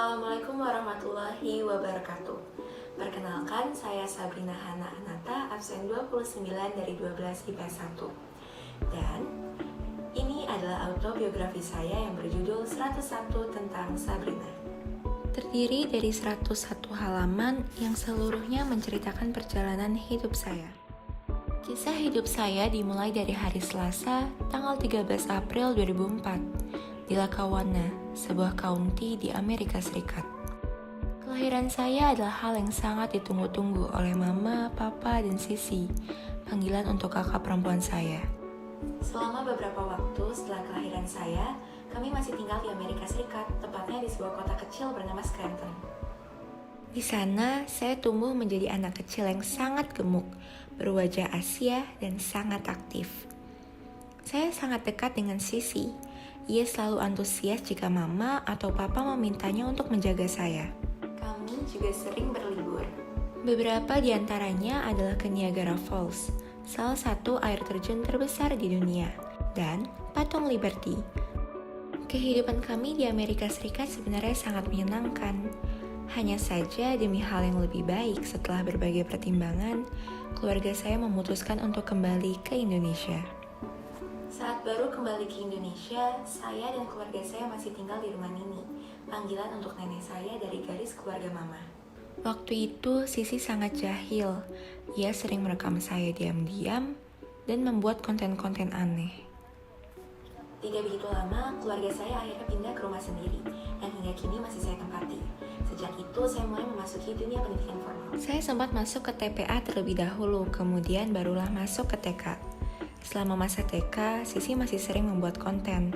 Assalamualaikum warahmatullahi wabarakatuh. Perkenalkan, saya Sabrina Hana Anata, absen 29 dari 12 IPS 1. Dan ini adalah autobiografi saya yang berjudul 101 tentang Sabrina. Terdiri dari 101 halaman yang seluruhnya menceritakan perjalanan hidup saya. Kisah hidup saya dimulai dari hari Selasa, tanggal 13 April 2004. Di Lackawanna, sebuah county di Amerika Serikat. Kelahiran saya adalah hal yang sangat ditunggu-tunggu oleh mama, papa, dan sisi, panggilan untuk kakak perempuan saya. Selama beberapa waktu setelah kelahiran saya, kami masih tinggal di Amerika Serikat, tepatnya di sebuah kota kecil bernama Scranton. Di sana, saya tumbuh menjadi anak kecil yang sangat gemuk, berwajah Asia, dan sangat aktif. Saya sangat dekat dengan Sisi. Ia selalu antusias jika mama atau papa memintanya untuk menjaga saya. Kami juga sering berlibur. Beberapa di antaranya adalah ke Niagara Falls, salah satu air terjun terbesar di dunia, dan Patung Liberty. Kehidupan kami di Amerika Serikat sebenarnya sangat menyenangkan. Hanya saja demi hal yang lebih baik setelah berbagai pertimbangan, keluarga saya memutuskan untuk kembali ke Indonesia. Saat baru kembali ke Indonesia, saya dan keluarga saya masih tinggal di rumah Nini, panggilan untuk nenek saya dari garis keluarga mama. Waktu itu, Sisi sangat jahil. Ia sering merekam saya diam-diam dan membuat konten-konten aneh. Tidak begitu lama, keluarga saya akhirnya pindah ke rumah sendiri, yang hingga kini masih saya tempati. Sejak itu, saya mulai memasuki dunia pendidikan formal. Saya sempat masuk ke TPA terlebih dahulu, kemudian barulah masuk ke TK. Selama masa TK, Sisi masih sering membuat konten.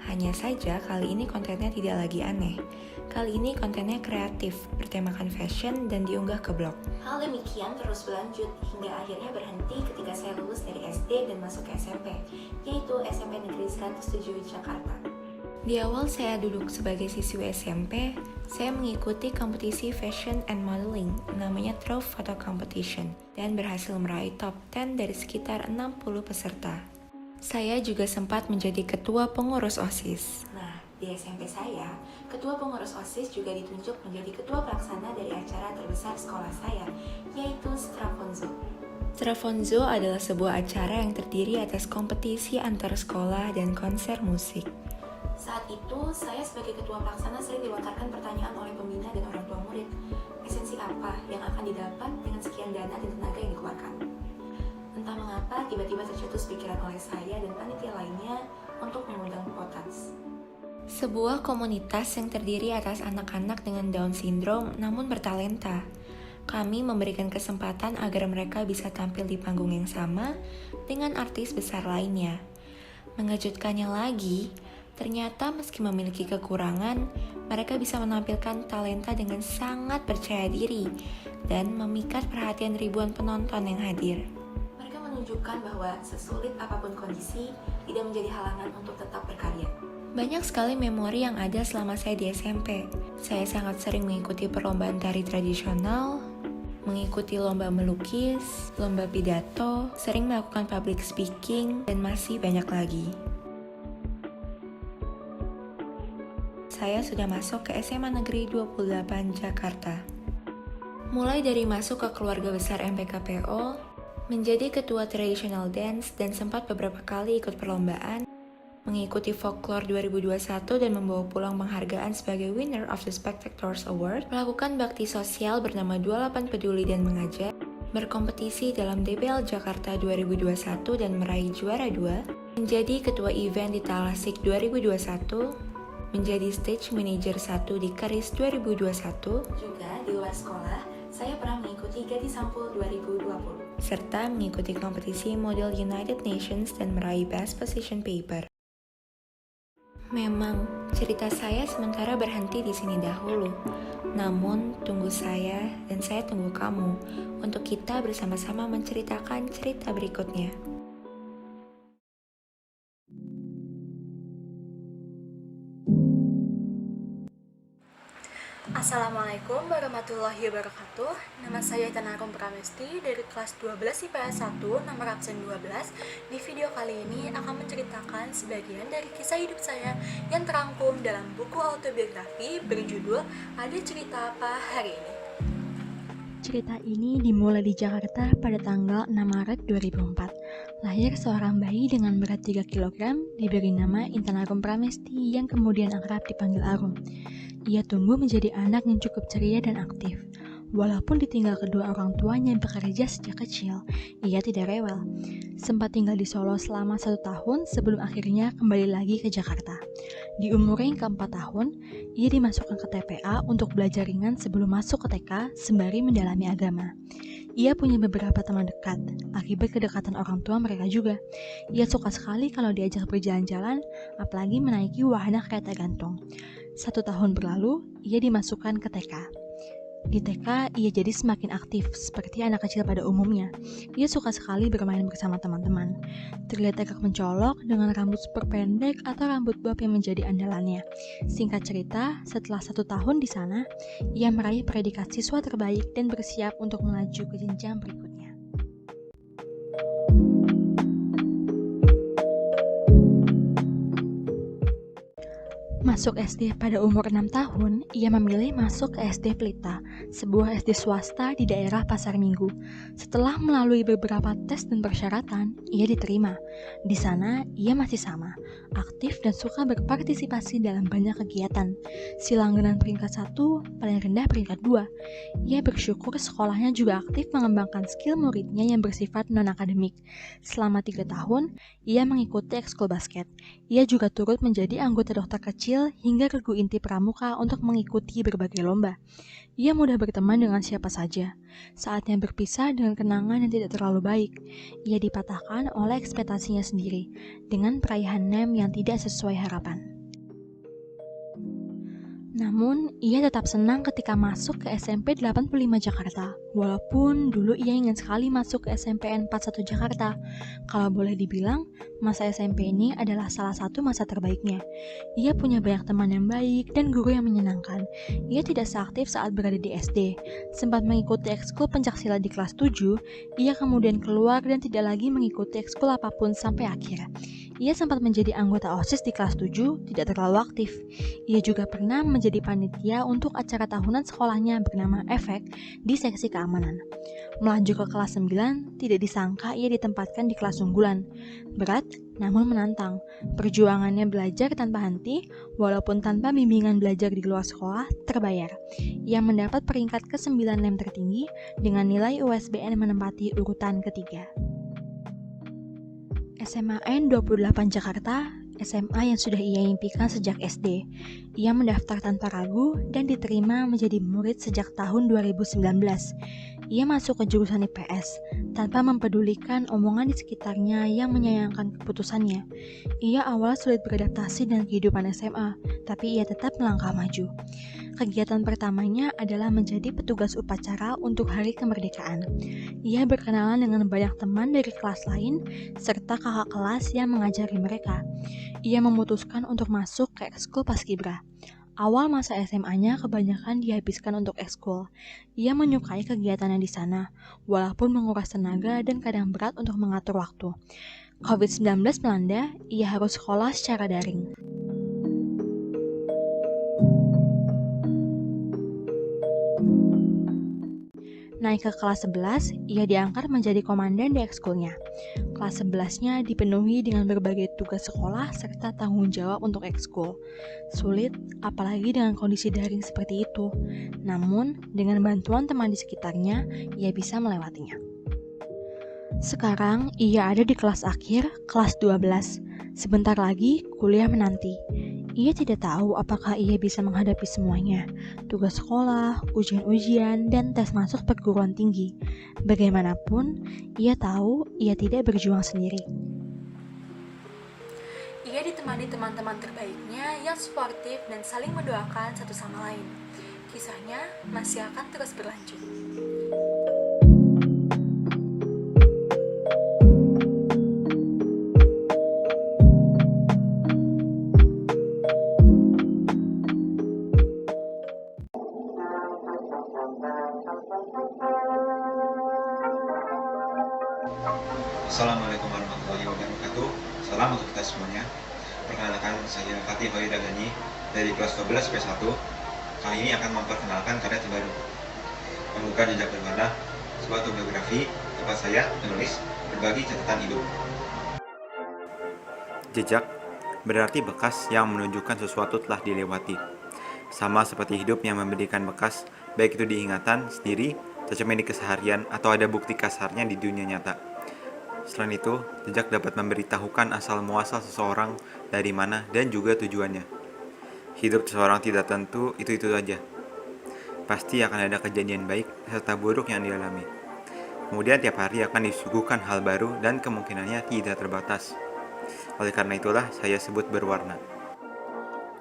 Hanya saja kali ini kontennya tidak lagi aneh. Kali ini kontennya kreatif, bertemakan fashion dan diunggah ke blog. Hal demikian terus berlanjut hingga akhirnya berhenti ketika saya lulus dari SD dan masuk ke SMP, yaitu SMP Negeri 107 Jakarta. Di awal saya duduk sebagai siswi SMP, saya mengikuti kompetisi fashion and modeling, namanya Trove Photo Competition, dan berhasil meraih top 10 dari sekitar 60 peserta. Saya juga sempat menjadi ketua pengurus OSIS. Nah, di SMP saya, ketua pengurus OSIS juga ditunjuk menjadi ketua pelaksana dari acara terbesar sekolah saya, yaitu Strafonzo. Strafonzo adalah sebuah acara yang terdiri atas kompetisi antar sekolah dan konser musik. Saat itu, saya sebagai ketua pelaksana sering dilontarkan pertanyaan oleh pembina dan orang tua murid. Esensi apa yang akan didapat dengan sekian dana dan tenaga yang dikeluarkan? Entah mengapa, tiba-tiba tercetus pikiran oleh saya dan panitia lainnya untuk mengundang POTAS. Sebuah komunitas yang terdiri atas anak-anak dengan Down Syndrome namun bertalenta. Kami memberikan kesempatan agar mereka bisa tampil di panggung yang sama dengan artis besar lainnya. Mengejutkannya lagi, ternyata meski memiliki kekurangan, mereka bisa menampilkan talenta dengan sangat percaya diri dan memikat perhatian ribuan penonton yang hadir. Mereka menunjukkan bahwa sesulit apapun kondisi, tidak menjadi halangan untuk tetap berkarya. Banyak sekali memori yang ada selama saya di SMP. Saya sangat sering mengikuti perlombaan tari tradisional, mengikuti lomba melukis, lomba pidato, sering melakukan public speaking, dan masih banyak lagi. Saya sudah masuk ke SMA Negeri 28 Jakarta. Mulai dari masuk ke keluarga besar MPKPO, menjadi ketua traditional dance dan sempat beberapa kali ikut perlombaan, mengikuti folklore 2021 dan membawa pulang penghargaan sebagai winner of the Spectators Award, melakukan bakti sosial bernama 28 Peduli dan Mengajak, berkompetisi dalam DBL Jakarta 2021 dan meraih juara 2, menjadi ketua event di Talasik 2021, menjadi stage manager 1 di Keris 2021. Juga di luar sekolah, saya pernah mengikuti Getty Sampul 2020, serta mengikuti kompetisi model United Nations dan meraih Best Position Paper. Memang, cerita saya sementara berhenti di sini dahulu. Namun, tunggu saya dan saya tunggu kamu untuk kita bersama-sama menceritakan cerita berikutnya. Assalamualaikum warahmatullahi wabarakatuh. Nama saya Tanarum Pramesti dari kelas 12 IPS 1 nomor absen 12. Di video kali ini akan menceritakan sebagian dari kisah hidup saya yang terangkum dalam buku autobiografi berjudul Ada Cerita Apa Hari Ini. Cerita ini dimulai di Jakarta pada tanggal 6 Maret 2004. Lahir seorang bayi dengan berat 3 kg, diberi nama Intan Arum Pramesti yang kemudian akrab dipanggil Arum. Ia tumbuh menjadi anak yang cukup ceria dan aktif. Walaupun ditinggal kedua orang tuanya yang bekerja sejak kecil, ia tidak rewel. Sempat tinggal di Solo selama 1 tahun sebelum akhirnya kembali lagi ke Jakarta. Di umur yang ke-4 tahun, ia dimasukkan ke TPA untuk belajar ringan sebelum masuk ke TK sembari mendalami agama. Ia punya beberapa teman dekat, akibat kedekatan orang tua mereka juga. Ia suka sekali kalau diajak berjalan-jalan, apalagi menaiki wahana kereta gantung. 1 tahun berlalu, ia dimasukkan ke TK. Di TK, ia jadi semakin aktif, seperti anak kecil pada umumnya. Ia suka sekali bermain bersama teman-teman. Terlihat agak mencolok dengan rambut super pendek atau rambut bob yang menjadi andalannya. Singkat cerita, setelah 1 tahun di sana, ia meraih predikat siswa terbaik dan bersiap untuk melaju ke jenjang berikutnya. Masuk SD pada umur 6 tahun, ia memilih masuk ke SD Pelita, sebuah SD swasta di daerah Pasar Minggu. Setelah melalui beberapa tes dan persyaratan, ia diterima. Di sana, ia masih sama, aktif dan suka berpartisipasi dalam banyak kegiatan. Si langganan peringkat 1, paling rendah peringkat 2. Ia bersyukur sekolahnya juga aktif mengembangkan skill muridnya yang bersifat non-akademik. Selama 3 tahun, ia mengikuti ekskul basket. Ia juga turut menjadi anggota dokter kecil hingga regu inti pramuka untuk mengikuti berbagai lomba. Ia mudah berteman dengan siapa saja. Saatnya berpisah dengan kenangan yang tidak terlalu baik. Ia dipatahkan oleh ekspektasinya sendiri, dengan perayaan NEM yang tidak sesuai harapan. Namun, ia tetap senang ketika masuk ke SMP 85 Jakarta, walaupun dulu ia ingin sekali masuk ke SMPN 41 Jakarta. Kalau boleh dibilang, masa SMP ini adalah salah satu masa terbaiknya. Ia punya banyak teman yang baik dan guru yang menyenangkan. Ia tidak seaktif saat berada di SD. Sempat mengikuti ekskul pencaksilat di kelas 7, ia kemudian keluar dan tidak lagi mengikuti ekskul apapun sampai akhir. Ia sempat menjadi anggota OSIS di kelas 7, tidak terlalu aktif. Ia juga pernah menjadi panitia untuk acara tahunan sekolahnya bernama Efek di seksi keamanan. Melaju ke kelas 9, tidak disangka ia ditempatkan di kelas unggulan. Berat, namun menantang. Perjuangannya belajar tanpa henti, walaupun tanpa bimbingan belajar di luar sekolah, terbayar. Ia mendapat peringkat ke-9 NEM tertinggi dengan nilai USBN menempati urutan ketiga. SMA N28 Jakarta, SMA yang sudah ia impikan sejak SD. Ia mendaftar tanpa ragu dan diterima menjadi murid sejak tahun 2019. Ia masuk ke jurusan IPS tanpa mempedulikan omongan di sekitarnya yang menyayangkan keputusannya. Ia awal sulit beradaptasi dengan kehidupan SMA, tapi ia tetap melangkah maju. Kegiatan pertamanya adalah menjadi petugas upacara untuk Hari Kemerdekaan. Ia berkenalan dengan banyak teman dari kelas lain serta kakak kelas yang mengajari mereka. Ia memutuskan untuk masuk ke ekskul Paskibra. Awal masa SMA-nya kebanyakan dihabiskan untuk ekskul. Ia menyukai kegiatannya di sana, walaupun menguras tenaga dan kadang berat untuk mengatur waktu. COVID-19 melanda, ia harus sekolah secara daring. Naik ke kelas 11, ia diangkat menjadi komandan di ekskulnya. Kelas 11-nya dipenuhi dengan berbagai tugas sekolah serta tanggung jawab untuk ekskul. Sulit, apalagi dengan kondisi daring seperti itu. Namun, dengan bantuan teman di sekitarnya, ia bisa melewatinya. Sekarang, ia ada di kelas akhir, kelas 12. Sebentar lagi, kuliah menanti. Ia tidak tahu apakah ia bisa menghadapi semuanya, tugas sekolah, ujian-ujian, dan tes masuk perguruan tinggi. Bagaimanapun, ia tahu ia tidak berjuang sendiri. Ia ditemani teman-teman terbaiknya yang suportif dan saling mendoakan satu sama lain. Kisahnya masih akan terus berlanjut. warahmatullahi wabarakatuh. Salam untuk kita semuanya. Perkenalkan, saya Fatih Hoida Gani dari kelas 12 P1. Kali ini akan memperkenalkan karya terbaru, Membuka Jejak Berwarna, sebuah autobiografi tempat saya menulis berbagi catatan hidup. Jejak berarti bekas yang menunjukkan sesuatu telah dilewati. Sama seperti hidup yang memberikan bekas, baik itu di ingatan sendiri, tercermin di keseharian, atau ada bukti kasarnya di dunia nyata. Selain itu, jejak dapat memberitahukan asal-muasal seseorang, dari mana, dan juga tujuannya. Hidup seseorang tidak tentu itu-itu saja. Pasti akan ada kejadian baik serta buruk yang dialami. Kemudian tiap hari akan disuguhkan hal baru dan kemungkinannya tidak terbatas. Oleh karena itulah saya sebut berwarna.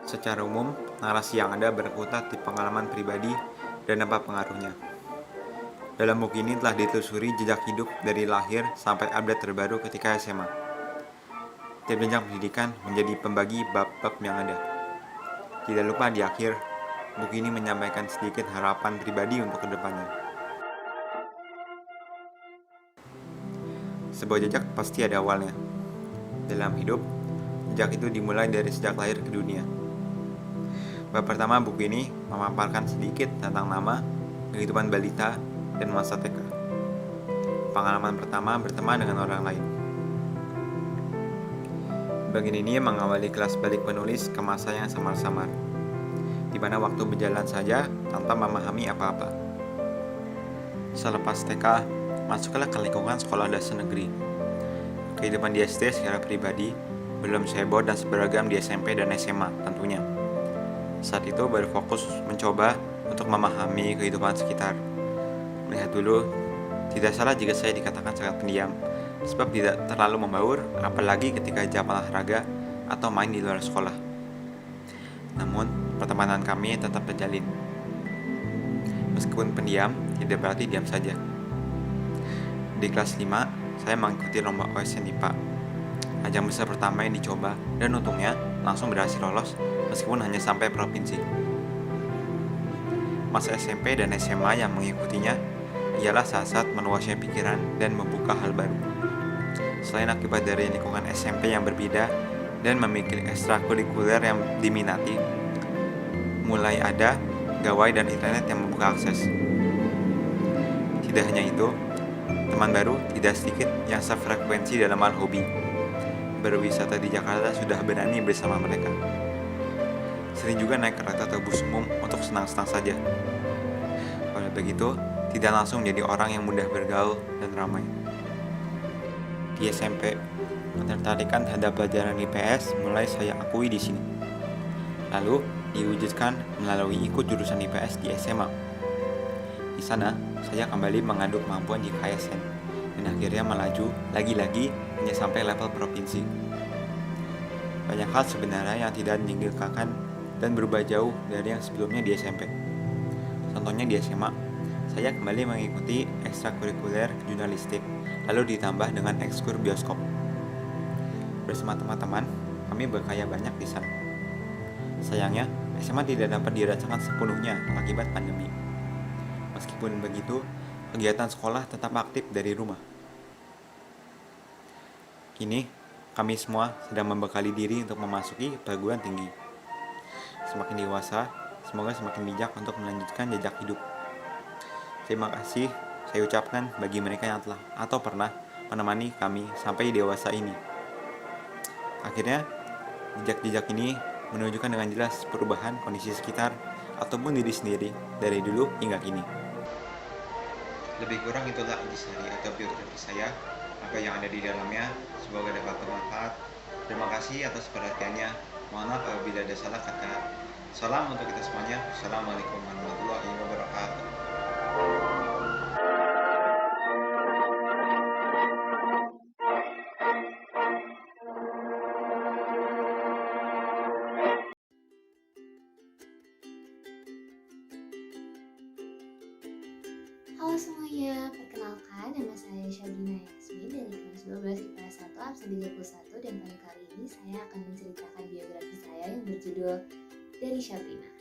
Secara umum, narasi yang ada berkutat di pengalaman pribadi dan apa pengaruhnya. Dalam buku ini telah ditelusuri jejak hidup dari lahir sampai update terbaru ketika SMA. Tiap jenjang pendidikan menjadi pembagi bab-bab yang ada. Tidak lupa di akhir, buku ini menyampaikan sedikit harapan pribadi untuk kedepannya. Sebuah jejak pasti ada awalnya. Dalam hidup, jejak itu dimulai dari sejak lahir ke dunia. Bab pertama buku ini memaparkan sedikit tentang nama, kehidupan balita, dan masa TK. Pengalaman pertama berteman dengan orang lain. Bagian ini mengawali kelas balik penulis ke masa yang samar-samar, di mana waktu berjalan saja tanpa memahami apa-apa. Selepas TK, masuklah ke lingkungan sekolah dasar negeri. Kehidupan di SD secara pribadi belum seheboh dan seberagam di SMP dan SMA tentunya. Saat itu baru fokus mencoba untuk memahami kehidupan sekitar. Melihat dulu, tidak salah jika saya dikatakan sangat pendiam, sebab tidak terlalu membaur, apalagi ketika jam olahraga atau main di luar sekolah. Namun, pertemanan kami tetap terjalin. Meskipun pendiam, tidak berarti diam saja. Di kelas 5, saya mengikuti lomba OSN IPA, ajang besar pertama yang dicoba, dan untungnya langsung berhasil lolos meskipun hanya sampai provinsi. Masa SMP dan SMA yang mengikutinya ialah saat-saat meluasnya pikiran dan membuka hal baru. Selain akibat dari lingkungan SMP yang berbeda dan memiliki ekstrakurikuler yang diminati, mulai ada gawai dan internet yang membuka akses. Tidak hanya itu, teman baru tidak sedikit yang sefrekuensi dalam hal hobi. Berwisata di Jakarta sudah berani bersama mereka. Sering juga naik kereta atau bus umum untuk senang-senang saja. Oleh begitu, tidak langsung menjadi orang yang mudah bergaul dan ramai. Di SMP, ketertarikan terhadap pelajaran IPS mulai saya akui di sini. Lalu diwujudkan melalui ikut jurusan IPS di SMA. Di sana, saya kembali mengadu kemampuan di KSN dan akhirnya melaju lagi-lagi hanya sampai level provinsi. Banyak hal sebenarnya yang tidak meninggalkan dan berubah jauh dari yang sebelumnya di SMP. Contohnya di SMA, saya kembali mengikuti ekstrakurikuler jurnalistik, lalu ditambah dengan ekskur bioskop. Bersama teman-teman, kami berkarya banyak di sana. Sayangnya, SMA tidak dapat dirasakan sepenuhnya akibat pandemi. Meskipun begitu, kegiatan sekolah tetap aktif dari rumah. Kini, kami semua sedang membekali diri untuk memasuki perguruan tinggi. Semakin dewasa, semoga semakin bijak untuk melanjutkan jejak hidup. Terima kasih saya ucapkan bagi mereka yang telah atau pernah menemani kami sampai dewasa ini. Akhirnya, jejak-jejak ini menunjukkan dengan jelas perubahan kondisi sekitar ataupun diri sendiri dari dulu hingga kini. Lebih kurang itulah intisari atau biografi saya. Apa yang ada di dalamnya semoga dapat bermanfaat. Terima kasih atas perhatiannya. Mohon maaf apabila ada salah kata. Salam untuk kita semuanya. Assalamualaikum warahmatullahi wabarakatuh. Halo semuanya, perkenalkan nama saya Syabrina Yasmin dari kelas 12 IPS 1 absen 31 dan pada kali ini saya akan menceritakan biografi saya yang berjudul Dari Syabrina.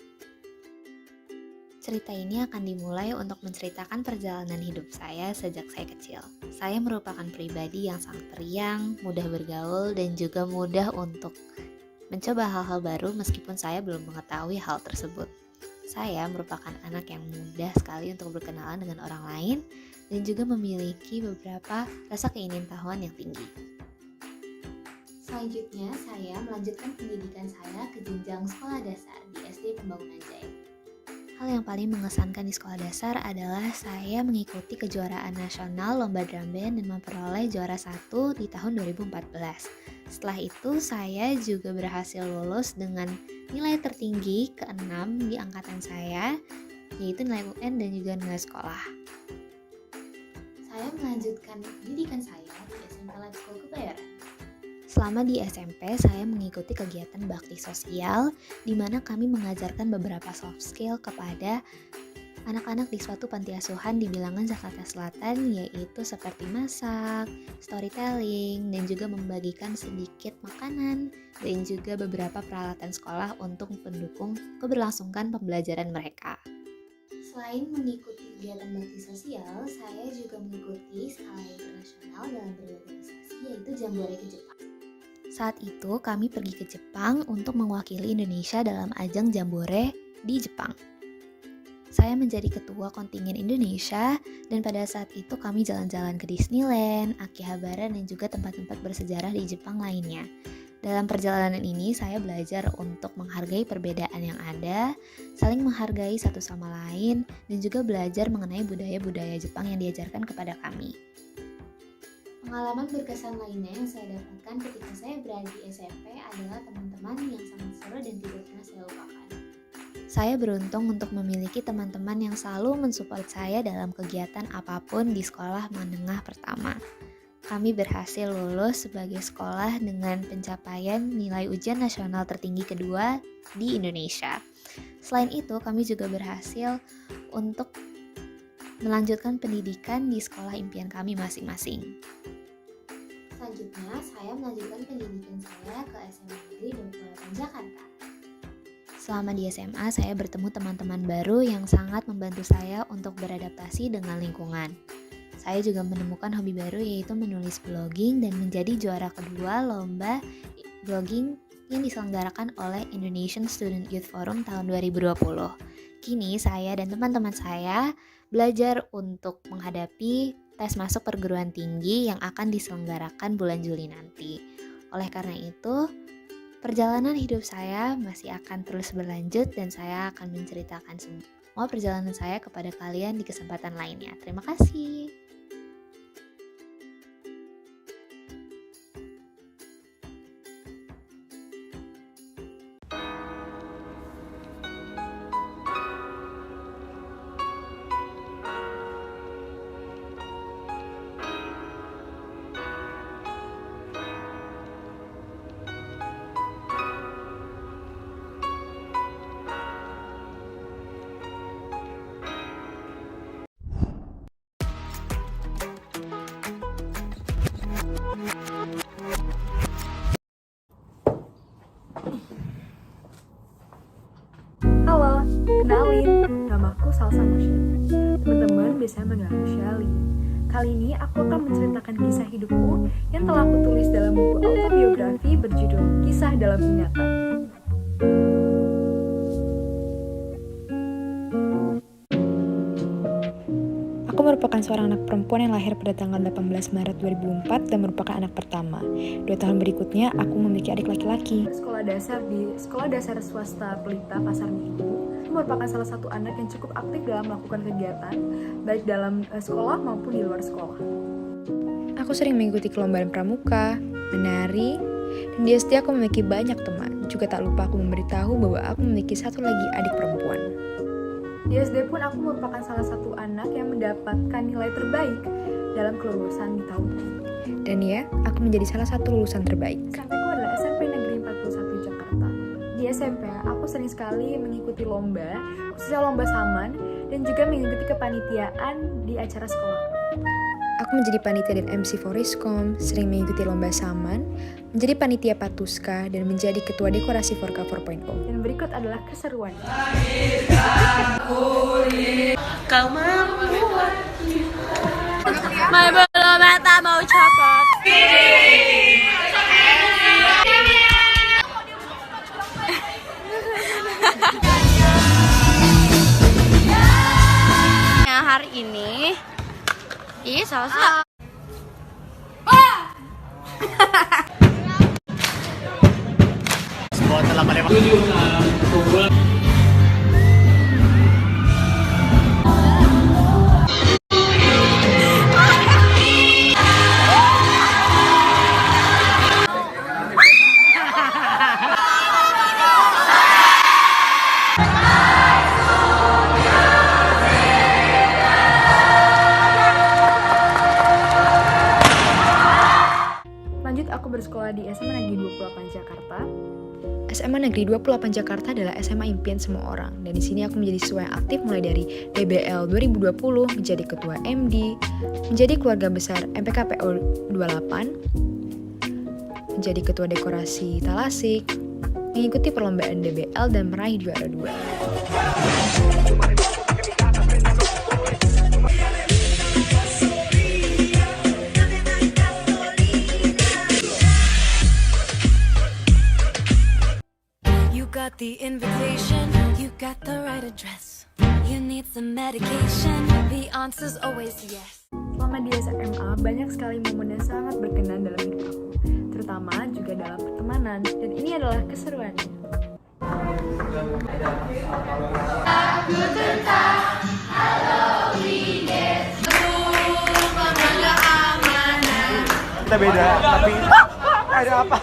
Cerita ini akan dimulai untuk menceritakan perjalanan hidup saya sejak saya kecil. Saya merupakan pribadi yang sangat periang, mudah bergaul, dan juga mudah untuk mencoba hal-hal baru meskipun saya belum mengetahui hal tersebut. Saya merupakan anak yang mudah sekali untuk berkenalan dengan orang lain dan juga memiliki beberapa rasa keingintahuan yang tinggi. Selanjutnya, saya melanjutkan pendidikan saya ke jenjang sekolah dasar di SD Pembangunan Jaya. Hal yang paling mengesankan di sekolah dasar adalah saya mengikuti kejuaraan nasional lomba drum band dan memperoleh juara 1 di tahun 2014. Setelah itu saya juga berhasil lulus dengan nilai tertinggi ke-6 di angkatan saya, yaitu nilai UN dan juga nilai sekolah. Saya melanjutkan pendidikan saya di SMP Lab School Kebayoran. Selama di SMP, saya mengikuti kegiatan bakti sosial, di mana kami mengajarkan beberapa soft skill kepada anak-anak di suatu panti asuhan di bilangan Jakarta Selatan, yaitu seperti masak, storytelling, dan juga membagikan sedikit makanan, dan juga beberapa peralatan sekolah untuk mendukung keberlangsungan pembelajaran mereka. Selain mengikuti kegiatan bakti sosial, saya juga mengikuti skala internasional dalam berorganisasi, yaitu Jambore ke Jepang. Saat itu kami pergi ke Jepang untuk mewakili Indonesia dalam ajang Jambore di Jepang. Saya menjadi ketua kontingen Indonesia dan pada saat itu kami jalan-jalan ke Disneyland, Akihabara dan juga tempat-tempat bersejarah di Jepang lainnya. Dalam perjalanan ini saya belajar untuk menghargai perbedaan yang ada, saling menghargai satu sama lain, dan juga belajar mengenai budaya-budaya Jepang yang diajarkan kepada kami. Pengalaman berkesan lainnya yang saya dapatkan ketika saya berada di SMP adalah teman-teman yang sangat seru dan tidak pernah saya lupakan. Saya beruntung untuk memiliki teman-teman yang selalu mensupport saya dalam kegiatan apapun di sekolah menengah pertama. Kami berhasil lulus sebagai sekolah dengan pencapaian nilai ujian nasional tertinggi kedua di Indonesia. Selain itu, kami juga berhasil untuk melanjutkan pendidikan di sekolah impian kami masing-masing. Selanjutnya, saya melanjutkan pendidikan saya ke SMA Negeri 28 Jakarta. Selama di SMA, saya bertemu teman-teman baru yang sangat membantu saya untuk beradaptasi dengan lingkungan. Saya juga menemukan hobi baru yaitu menulis blogging dan menjadi juara kedua lomba blogging yang diselenggarakan oleh Indonesian Student Youth Forum tahun 2020. Kini saya dan teman-teman saya belajar untuk menghadapi tes masuk perguruan tinggi yang akan diselenggarakan bulan Juli nanti. Oleh karena itu, perjalanan hidup saya masih akan terus berlanjut dan saya akan menceritakan semua perjalanan saya kepada kalian di kesempatan lainnya. Terima kasih. Halo, kenalin, namaku Salsa Masya. Teman-teman biasanya manggil aku Shelly. Kali ini aku akan menceritakan kisah hidupku yang telah aku tulis dalam buku autobiografi berjudul Kisah Dalam Ingatan. Aku merupakan seorang anak perempuan yang lahir pada tanggal 18 Maret 2004 dan merupakan anak pertama. 2 tahun berikutnya, aku memiliki adik laki-laki. Sekolah dasar di Sekolah Dasar Swasta Pelita Pasar Minggu. Aku merupakan salah satu anak yang cukup aktif dalam melakukan kegiatan, baik dalam sekolah maupun di luar sekolah. Aku sering mengikuti kelompok pramuka, menari, dan di SD aku memiliki banyak teman. Juga tak lupa aku memberitahu bahwa aku memiliki satu lagi adik perempuan. Di SD pun aku merupakan salah satu anak yang mendapatkan nilai terbaik dalam kelulusan di tahun ini. Dan ya, aku menjadi salah satu lulusan terbaik. SMP ku adalah SMP Negeri 41 Jakarta. Di SMP, aku sering sekali mengikuti lomba, khususnya lomba saman, dan juga mengikuti kepanitiaan di acara sekolah. Aku menjadi panitia dan MC Foriskom, sering mengikuti lomba saman, menjadi panitia Patuska, dan menjadi ketua dekorasi Forka 4.0. Dan berikut adalah keseruan. Kau membuat my belum mata mau copot. Hari ini salah. Lanjut, aku bersekolah di SMA Negeri 28 Jakarta. SMA Negeri 28 Jakarta adalah SMA impian semua orang. Dan di sini aku menjadi siswa yang aktif mulai dari DBL 2020, menjadi ketua MD, menjadi keluarga besar MPKPO 28, menjadi ketua dekorasi Talasik, mengikuti perlombaan DBL dan meraih juara 2. Got the invitation, you got the right address. You need some medication, the answer's always yes. Selama di SMA, banyak sekali momen yang sangat berkenan dalam hidup aku, terutama juga dalam pertemanan, dan ini adalah keseruannya. Kita beda, tapi ada apa?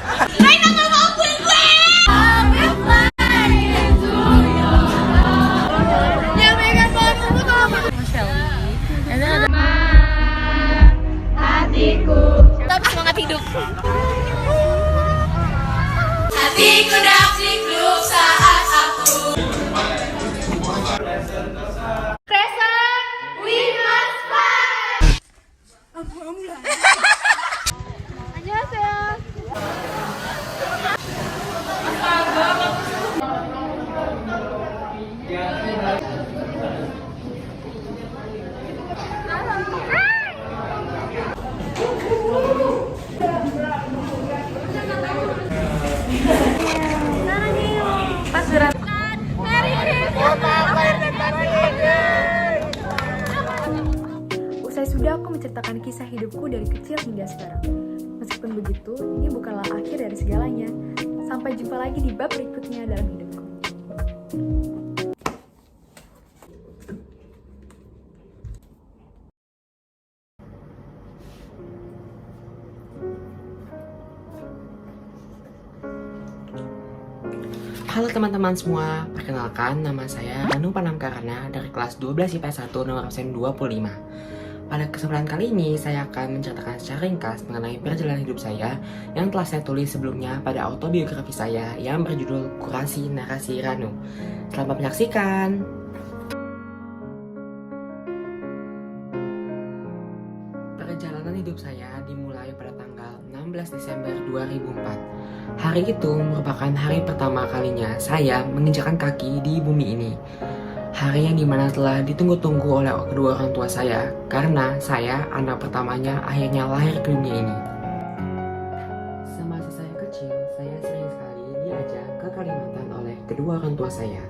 Tapi semangat hidup. Hatiku dak-dikduk saat aku Kresa, we must fight. Usai sudah aku menceritakan kisah hidupku dari kecil hingga sekarang. Meskipun begitu, ini bukanlah akhir dari segalanya. Sampai jumpa lagi di bab berikutnya dalam hidupku. Halo teman-teman semua, perkenalkan nama saya Ranu Panamkarana dari kelas 12 IPS 1 nomor absen 25. Pada kesempatan kali ini, saya akan menceritakan secara ringkas mengenai perjalanan hidup saya yang telah saya tulis sebelumnya pada autobiografi saya yang berjudul Kurasi Narasi Ranu. Selamat menyaksikan! Perjalanan hidup saya dimulai pada tanggal 16 Desember 2004. Hari itu merupakan hari pertama kalinya saya menginjakkan kaki di bumi ini. Hari yang dimana telah ditunggu-tunggu oleh kedua orang tua saya, karena saya, anak pertamanya, akhirnya lahir ke dunia ini. Semasa saya kecil, saya sering sekali diajak ke Kalimantan oleh kedua orang tua saya.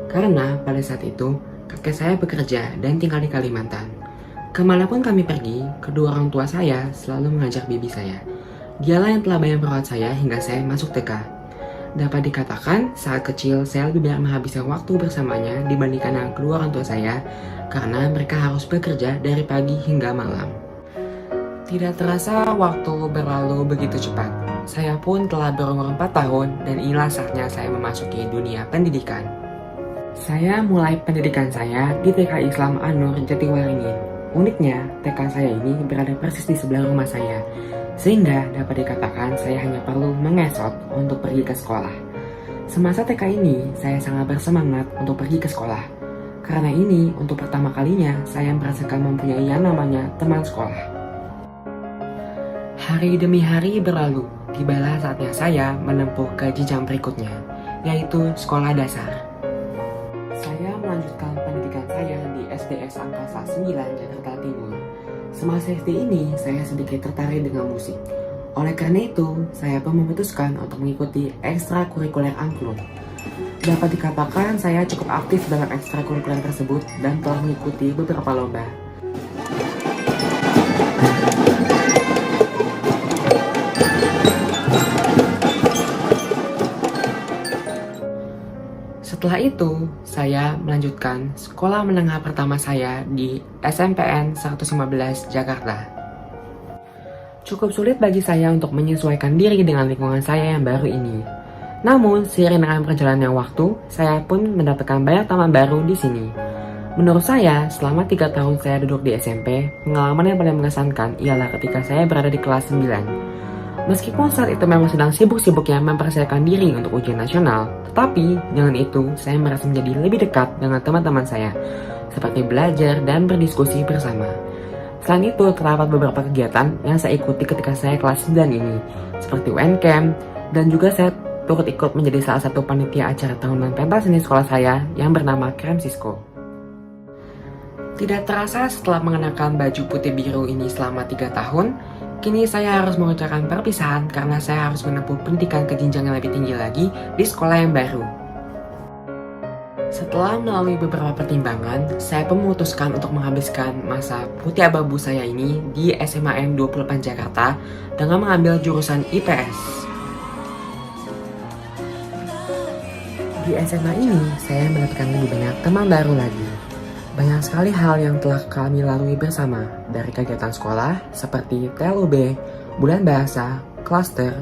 Karena pada saat itu, kakek saya bekerja dan tinggal di Kalimantan. Kemanapun kami pergi, kedua orang tua saya selalu mengajak bibi saya. Dialah yang telah banyak merawat saya hingga saya masuk TK. Dapat dikatakan, saat kecil saya lebih banyak menghabiskan waktu bersamanya dibandingkan dengan kedua orang tua saya, karena mereka harus bekerja dari pagi hingga malam. Tidak terasa waktu berlalu begitu cepat. Saya pun telah berumur 4 tahun dan inilah saatnya saya memasuki dunia pendidikan. Saya mulai pendidikan saya di TK Islam An-Nur Jatiwaringin. Uniknya, TK saya ini berada persis di sebelah rumah saya. Sehingga dapat dikatakan saya hanya perlu mengesot untuk pergi ke sekolah. Semasa TK ini, saya sangat bersemangat untuk pergi ke sekolah. Karena ini, untuk pertama kalinya, saya merasakan mempunyai yang namanya teman sekolah. Hari demi hari berlalu, tibalah saatnya saya menempuh ke jenjang berikutnya, yaitu sekolah dasar. Saya melanjutkan pendidikan saya di SDS Angkasa 9 Jakarta Timur. Semasa SD ini, saya sedikit tertarik dengan musik. Oleh karena itu, saya pun memutuskan untuk mengikuti ekstrakurikuler angklung. Dapat dikatakan saya cukup aktif dalam ekstrakurikuler tersebut dan telah mengikuti beberapa lomba. Setelah itu, saya melanjutkan sekolah menengah pertama saya di SMPN 115 Jakarta. Cukup sulit bagi saya untuk menyesuaikan diri dengan lingkungan saya yang baru ini. Namun, seiring dengan perjalannya waktu, saya pun mendapatkan banyak teman baru di sini. Menurut saya, selama 3 tahun saya duduk di SMP, pengalaman yang paling mengesankan ialah ketika saya berada di kelas 9. Meskipun saat itu memang sedang sibuk-sibuknya mempersiapkan diri untuk ujian nasional, tetapi dengan itu saya merasa menjadi lebih dekat dengan teman-teman saya, seperti belajar dan berdiskusi bersama. Selain itu, terdapat beberapa kegiatan yang saya ikuti ketika saya kelas 9 ini, seperti UN Camp, dan juga saya turut ikut menjadi salah satu panitia acara tahunan pentas seni sekolah saya yang bernama Krem Sisko. Tidak terasa setelah mengenakan baju putih biru ini selama 3 tahun, kini saya harus mengucapkan perpisahan karena saya harus menempuh pendidikan ke jenjang yang lebih tinggi lagi di sekolah yang baru. Setelah melalui beberapa pertimbangan, saya pun memutuskan untuk menghabiskan masa putih abu-abu saya ini di SMAN 28 Jakarta dengan mengambil jurusan IPS. Di SMA ini, saya mendapatkan lebih banyak teman baru lagi. Banyak sekali hal yang telah kami lalui bersama, dari kegiatan sekolah seperti TLUB, bulan bahasa, klaster,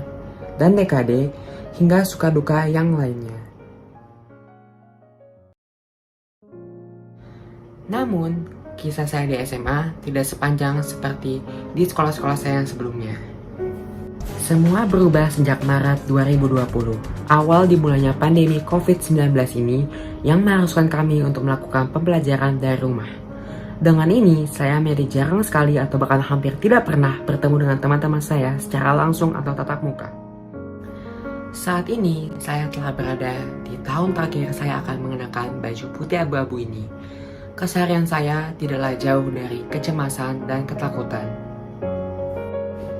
dan DKD, hingga suka duka yang lainnya. Namun, kisah saya di SMA tidak sepanjang seperti di sekolah-sekolah saya yang sebelumnya. Semua berubah sejak Maret 2020, awal dimulainya pandemi COVID-19 ini yang mengharuskan kami untuk melakukan pembelajaran dari rumah. Dengan ini, saya menjadi jarang sekali atau bahkan hampir tidak pernah bertemu dengan teman-teman saya secara langsung atau tatap muka. Saat ini, saya telah berada di tahun terakhir saya akan mengenakan baju putih abu-abu ini. Keseharian saya tidaklah jauh dari kecemasan dan ketakutan.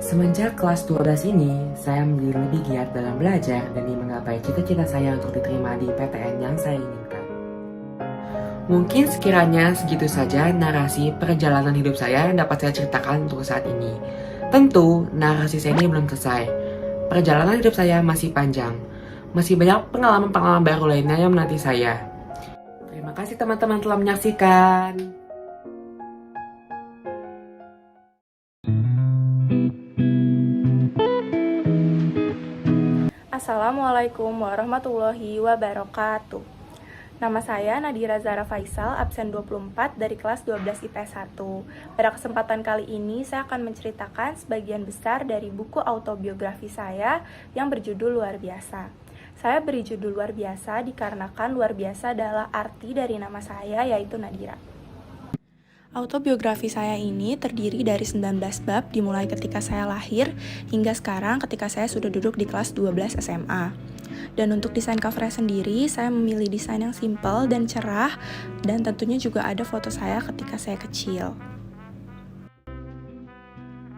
Semenjak kelas 12 ini, saya menjadi lebih giat dalam belajar demi menggapai cita-cita saya untuk diterima di PTN yang saya inginkan. Mungkin sekiranya segitu saja narasi perjalanan hidup saya yang dapat saya ceritakan untuk saat ini. Tentu, narasi saya ini belum selesai. Perjalanan hidup saya masih panjang. Masih banyak pengalaman-pengalaman baru lainnya yang menanti saya. Terima kasih teman-teman telah menyaksikan. Assalamualaikum warahmatullahi wabarakatuh. Nama saya Nadira Zara Faisal, absen 24 dari kelas 12 IPS 1. Pada kesempatan kali ini saya akan menceritakan sebagian besar dari buku autobiografi saya yang berjudul Luar Biasa. Saya beri judul Luar Biasa dikarenakan luar biasa adalah arti dari nama saya, yaitu Nadira. Autobiografi saya ini terdiri dari 19 bab dimulai ketika saya lahir hingga sekarang ketika saya sudah duduk di kelas 12 SMA. Dan untuk desain covernya sendiri, saya memilih desain yang simple dan cerah dan tentunya juga ada foto saya ketika saya kecil.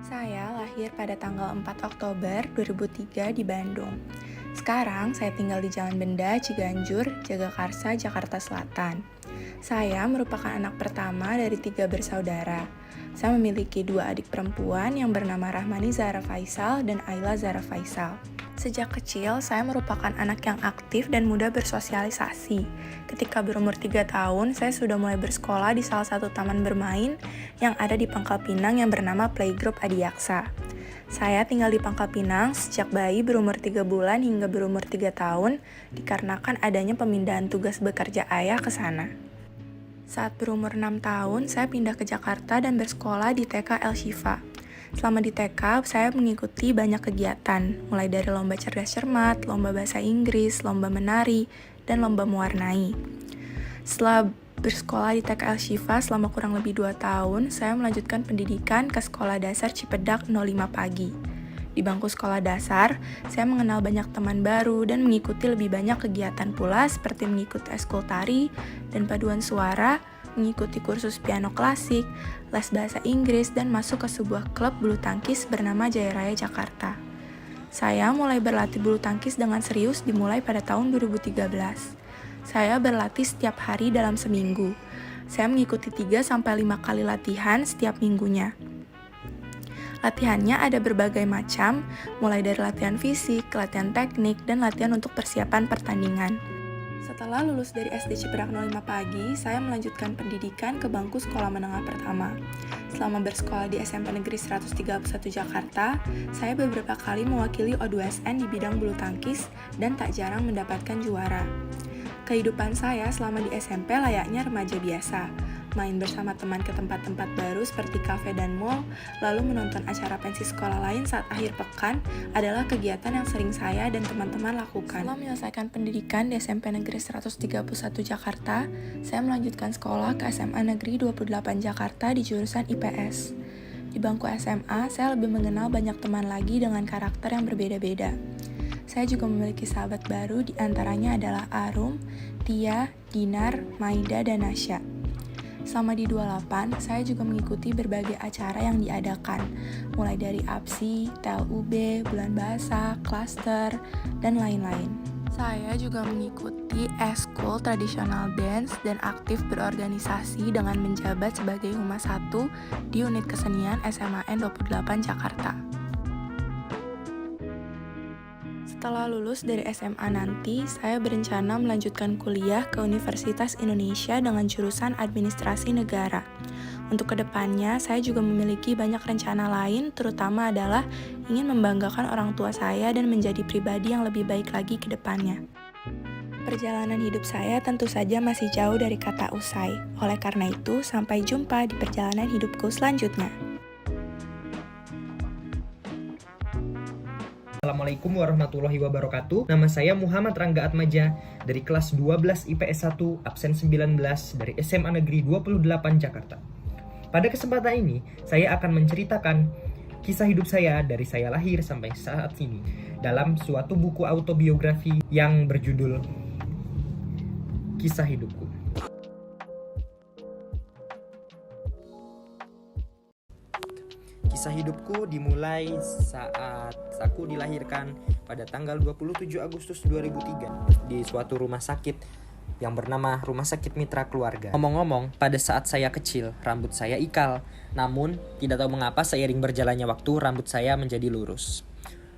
Saya lahir pada tanggal 4 Oktober 2003 di Bandung. Sekarang saya tinggal di Jalan Benda, Ciganjur, Jagakarsa, Jakarta Selatan. Saya merupakan anak pertama dari 3 bersaudara. Saya memiliki 2 adik perempuan yang bernama Rahmani Zahra Faisal dan Ayla Zahra Faisal. Sejak kecil, saya merupakan anak yang aktif dan mudah bersosialisasi. Ketika berumur 3 tahun, saya sudah mulai bersekolah di salah satu taman bermain yang ada di Pangkal Pinang yang bernama Playgroup Adiaksa. Saya tinggal di Pangkal Pinang sejak bayi berumur 3 bulan hingga berumur 3 tahun dikarenakan adanya pemindahan tugas bekerja ayah ke sana. Saat berumur 6 tahun, saya pindah ke Jakarta dan bersekolah di TK El Shifa. Selama di TK, saya mengikuti banyak kegiatan, mulai dari lomba cerdas cermat, lomba bahasa Inggris, lomba menari, dan lomba mewarnai. Setelah bersekolah di TK El Shifa selama kurang lebih 2 tahun, saya melanjutkan pendidikan ke Sekolah Dasar Cipedak 05 Pagi. Di bangku sekolah dasar, saya mengenal banyak teman baru dan mengikuti lebih banyak kegiatan pula seperti mengikuti eskul tari dan paduan suara, mengikuti kursus piano klasik, les bahasa Inggris, dan masuk ke sebuah klub bulu tangkis bernama Jaya Raya Jakarta. Saya mulai berlatih bulu tangkis dengan serius dimulai pada tahun 2013. Saya berlatih setiap hari dalam seminggu. Saya mengikuti 3-5 kali latihan setiap minggunya. Latihannya ada berbagai macam, mulai dari latihan fisik, latihan teknik, dan latihan untuk persiapan pertandingan. Setelah lulus dari SD Cipedak 05 Pagi, saya melanjutkan pendidikan ke bangku sekolah menengah pertama. Selama bersekolah di SMP Negeri 131 Jakarta, saya beberapa kali mewakili O2SN di bidang bulu tangkis dan tak jarang mendapatkan juara. Kehidupan saya selama di SMP layaknya remaja biasa. Main bersama teman ke tempat-tempat baru seperti kafe dan mall, lalu menonton acara pensi sekolah lain saat akhir pekan adalah kegiatan yang sering saya dan teman-teman lakukan. Setelah menyelesaikan pendidikan di SMP Negeri 131 Jakarta, saya melanjutkan sekolah ke SMA Negeri 28 Jakarta di jurusan IPS. Di bangku SMA, saya lebih mengenal banyak teman lagi dengan karakter yang berbeda-beda. Saya juga memiliki sahabat baru, diantaranya adalah Arum, Tia, Dinar, Maida, dan Nasya. Selama di 28, saya juga mengikuti berbagai acara yang diadakan, mulai dari APSI, TLUB, Bulan Bahasa, Cluster, dan lain-lain. Saya juga mengikuti eskul tradisional dance dan aktif berorganisasi dengan menjabat sebagai Humas 1 di unit kesenian SMAN 28 Jakarta. Setelah lulus dari SMA nanti, saya berencana melanjutkan kuliah ke Universitas Indonesia dengan jurusan Administrasi Negara. Untuk kedepannya, saya juga memiliki banyak rencana lain, terutama adalah ingin membanggakan orang tua saya dan menjadi pribadi yang lebih baik lagi ke depannya. Perjalanan hidup saya tentu saja masih jauh dari kata usai. Oleh karena itu, sampai jumpa di perjalanan hidupku selanjutnya. Assalamualaikum warahmatullahi wabarakatuh. Nama saya Muhammad Rangga Atmaja dari kelas 12 IPS 1 absen 19 dari SMA Negeri 28 Jakarta. Pada kesempatan ini, saya akan menceritakan kisah hidup saya dari saya lahir sampai saat ini dalam suatu buku autobiografi yang berjudul Kisah Hidupku. Kisah hidupku dimulai saat aku dilahirkan pada tanggal 27 Agustus 2003 di suatu rumah sakit yang bernama Rumah Sakit Mitra Keluarga. Ngomong-ngomong, pada saat saya kecil, rambut saya ikal. Namun, tidak tahu mengapa seiring berjalannya waktu, rambut saya menjadi lurus.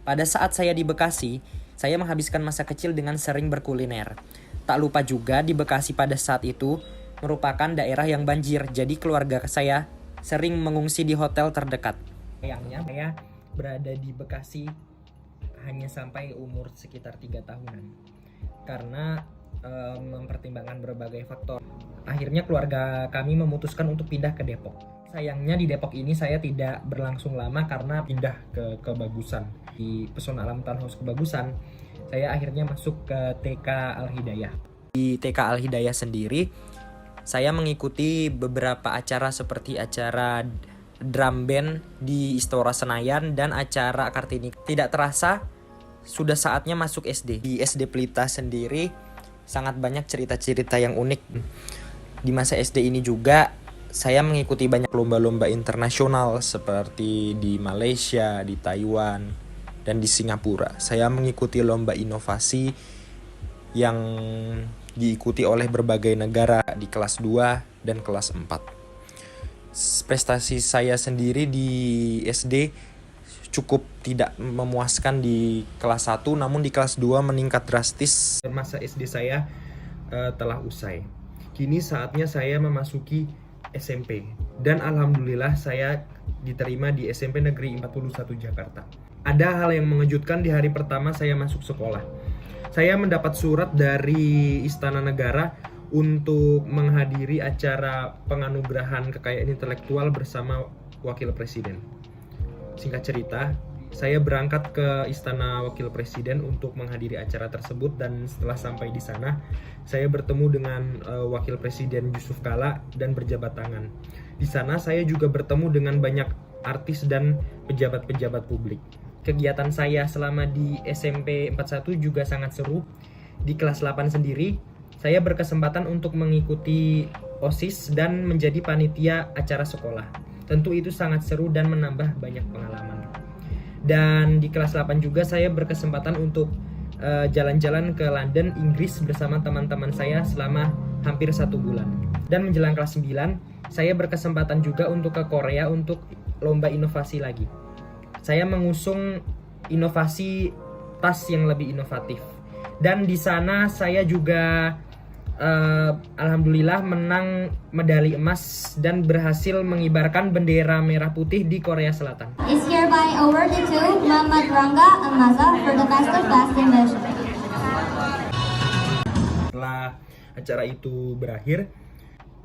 Pada saat saya di Bekasi, saya menghabiskan masa kecil dengan sering berkuliner. Tak lupa juga di Bekasi pada saat itu merupakan daerah yang banjir, jadi keluarga saya sering mengungsi di hotel terdekat. Sayangnya saya berada di Bekasi hanya sampai umur sekitar 3 tahunan karena mempertimbangkan berbagai faktor. Akhirnya keluarga kami memutuskan untuk pindah ke Depok. Sayangnya di Depok ini saya tidak berlangsung lama karena pindah ke Kebagusan. Di Pesona Alam Townhouse Kebagusan, saya akhirnya masuk ke TK Al-Hidayah. Di TK Al-Hidayah sendiri, saya mengikuti beberapa acara seperti acara drum band di Istora Senayan dan acara Kartini. Tidak terasa, sudah saatnya masuk SD. Di SD Pelita sendiri, sangat banyak cerita-cerita yang unik. Di masa SD ini juga, saya mengikuti banyak lomba-lomba internasional seperti di Malaysia, di Taiwan, dan di Singapura. Saya mengikuti lomba inovasi yang diikuti oleh berbagai negara di kelas 2 dan kelas 4. Prestasi saya sendiri di SD cukup tidak memuaskan di kelas 1, namun di kelas 2 meningkat drastis. Masa SD saya telah usai. Kini saatnya saya memasuki SMP. Dan alhamdulillah saya diterima di SMP Negeri 41 Jakarta. Ada hal yang mengejutkan di hari pertama saya masuk sekolah. Saya mendapat surat dari Istana Negara untuk menghadiri acara penganugerahan kekayaan intelektual bersama Wakil Presiden. Singkat cerita, saya berangkat ke Istana Wakil Presiden untuk menghadiri acara tersebut dan setelah sampai di sana, saya bertemu dengan Wakil Presiden Yusuf Kala dan berjabat tangan. Di sana saya juga bertemu dengan banyak artis dan pejabat-pejabat publik. kegiatan saya selama di SMP 41 juga sangat seru. Di kelas 8 sendiri, saya berkesempatan untuk mengikuti OSIS dan menjadi panitia acara sekolah. Tentu itu sangat seru dan menambah banyak pengalaman. Dan di kelas 8 juga saya berkesempatan untuk jalan-jalan ke London, Inggris bersama teman-teman saya selama hampir 1 bulan. Dan menjelang kelas 9, saya berkesempatan juga untuk ke Korea untuk lomba inovasi lagi. Saya mengusung inovasi tas yang lebih inovatif. Dan di sana saya juga alhamdulillah menang medali emas dan berhasil mengibarkan bendera merah putih di Korea Selatan. Is hereby awarded to Muhammad Rangga Amaza for the best of class invention. Setelah acara itu berakhir,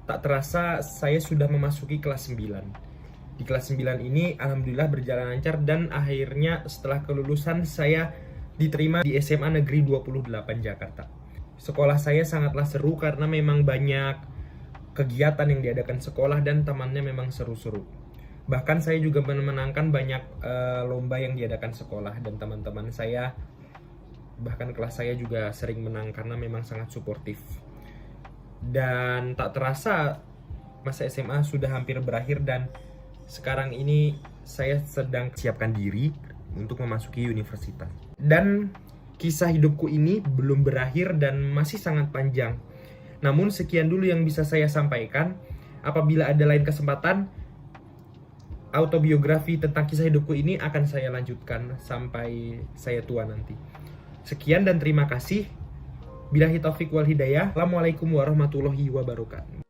tak terasa saya sudah memasuki kelas 9. Di kelas 9 ini alhamdulillah berjalan lancar dan akhirnya setelah kelulusan saya diterima di SMA Negeri 28 Jakarta. Sekolah saya sangatlah seru karena memang banyak kegiatan yang diadakan sekolah dan temannya memang seru-seru. Bahkan saya juga memenangkan banyak lomba yang diadakan sekolah dan teman-teman saya, bahkan kelas saya juga sering menang karena memang sangat suportif. Dan tak terasa masa SMA sudah hampir berakhir dan sekarang ini saya sedang siapkan diri untuk memasuki universitas. Dan kisah hidupku ini belum berakhir dan masih sangat panjang. Namun sekian dulu yang bisa saya sampaikan. Apabila ada lain kesempatan, autobiografi tentang kisah hidupku ini akan saya lanjutkan sampai saya tua nanti. Sekian dan terima kasih. Billahi taufik wal hidayah. Assalamualaikum warahmatullahi wabarakatuh.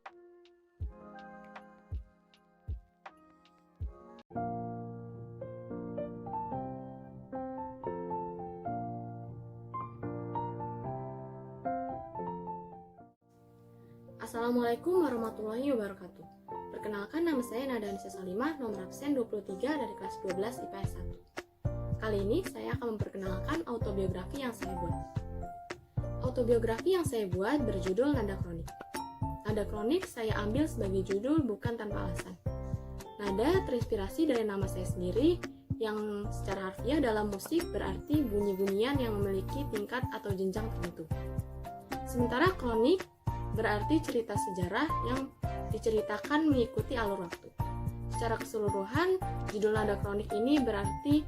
Assalamualaikum warahmatullahi wabarakatuh. Perkenalkan, nama saya Nada Anissa Salimah, nomor absen 23 dari kelas 12 IPS 1. Kali ini saya akan memperkenalkan autobiografi yang saya buat. Autobiografi yang saya buat berjudul Nada Kronik. Nada Kronik saya ambil sebagai judul bukan tanpa alasan. Nada terinspirasi dari nama saya sendiri yang secara harfiah dalam musik berarti bunyi-bunyian yang memiliki tingkat atau jenjang tertentu. Sementara kronik berarti cerita sejarah yang diceritakan mengikuti alur waktu. Secara keseluruhan, judul Nada Kronik ini berarti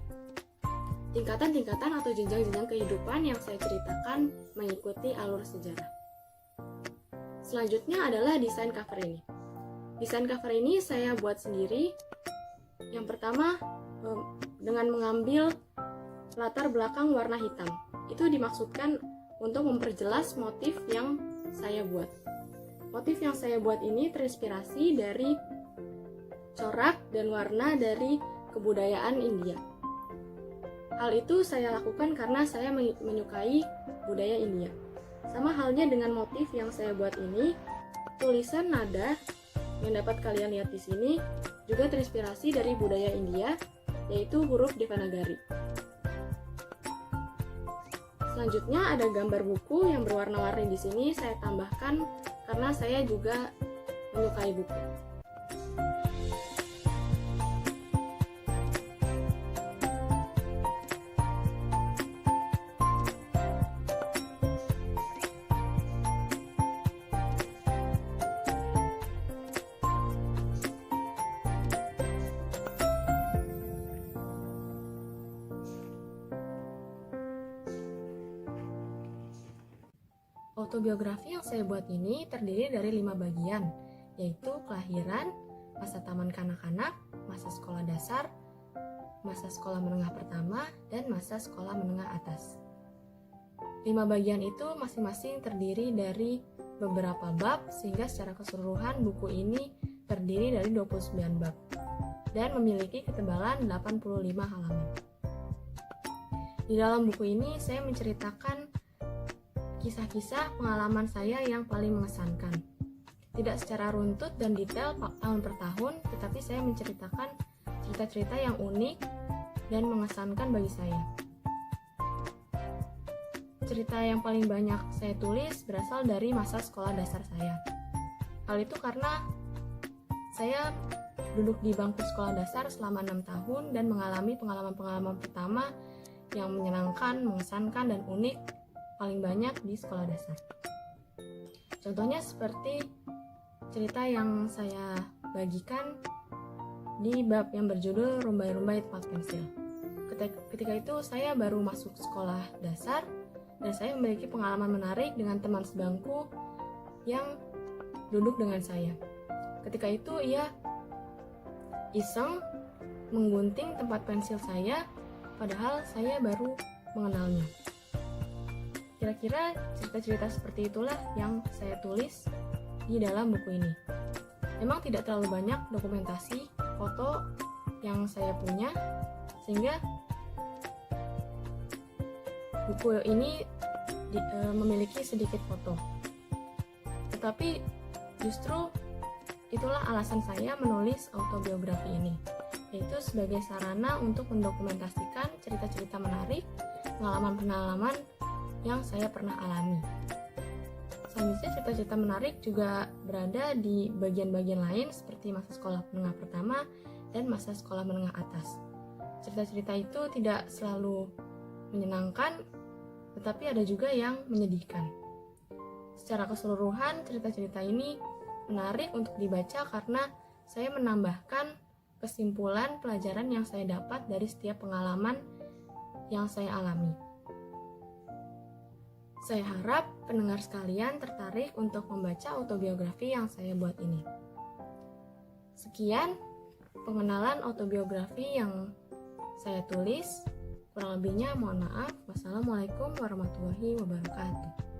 tingkatan-tingkatan atau jenjang-jenjang kehidupan yang saya ceritakan mengikuti alur sejarah. Selanjutnya adalah desain cover ini. Desain cover ini saya buat sendiri. Yang pertama, dengan mengambil latar belakang warna hitam. Itu dimaksudkan untuk memperjelas motif yang saya buat. Motif yang saya buat ini terinspirasi dari corak dan warna dari kebudayaan India. Hal itu saya lakukan karena saya menyukai budaya India. Sama halnya dengan motif yang saya buat ini, tulisan nada yang dapat kalian lihat di sini juga terinspirasi dari budaya India, yaitu huruf Devanagari. Selanjutnya ada gambar buku yang berwarna-warni di sini saya tambahkan karena saya juga menyukai buku. Autobiografi yang saya buat ini terdiri dari 5 bagian, yaitu kelahiran, masa taman kanak-kanak, masa sekolah dasar, masa sekolah menengah pertama, dan masa sekolah menengah atas. 5 bagian itu masing-masing terdiri dari beberapa bab, sehingga secara keseluruhan buku ini terdiri dari 29 bab dan memiliki ketebalan 85 halaman. Di dalam buku ini saya menceritakan kisah-kisah pengalaman saya yang paling mengesankan. Tidak secara runtut dan detail tahun per tahun, tetapi saya menceritakan cerita-cerita yang unik dan mengesankan bagi saya. Cerita yang paling banyak saya tulis berasal dari masa sekolah dasar saya. Hal itu karena saya duduk di bangku sekolah dasar selama 6 tahun dan mengalami pengalaman-pengalaman pertama yang menyenangkan, mengesankan, dan unik paling banyak di sekolah dasar. Contohnya seperti cerita yang saya bagikan di bab yang berjudul Rumbai-rumbai tempat pensil. Ketika itu saya baru masuk sekolah dasar dan saya memiliki pengalaman menarik dengan teman sebangku yang duduk dengan saya. Ketika itu ia iseng menggunting tempat pensil saya, padahal saya baru mengenalnya. Kira-kira cerita-cerita seperti itulah yang saya tulis di dalam buku ini. Memang tidak terlalu banyak dokumentasi foto yang saya punya, sehingga buku ini memiliki sedikit foto. Tetapi justru itulah alasan saya menulis autobiografi ini, yaitu sebagai sarana untuk mendokumentasikan cerita-cerita menarik, pengalaman-pengalaman yang saya pernah alami. Selanjutnya cerita-cerita menarik juga berada di bagian-bagian lain seperti masa sekolah menengah pertama dan masa sekolah menengah atas. Cerita-cerita itu tidak selalu menyenangkan, tetapi ada juga yang menyedihkan. Secara keseluruhan, cerita-cerita ini menarik untuk dibaca karena saya menambahkan kesimpulan pelajaran yang saya dapat dari setiap pengalaman yang saya alami. Saya harap pendengar sekalian tertarik untuk membaca autobiografi yang saya buat ini. Sekian pengenalan autobiografi yang saya tulis. Kurang lebihnya mohon maaf. Wassalamualaikum warahmatullahi wabarakatuh.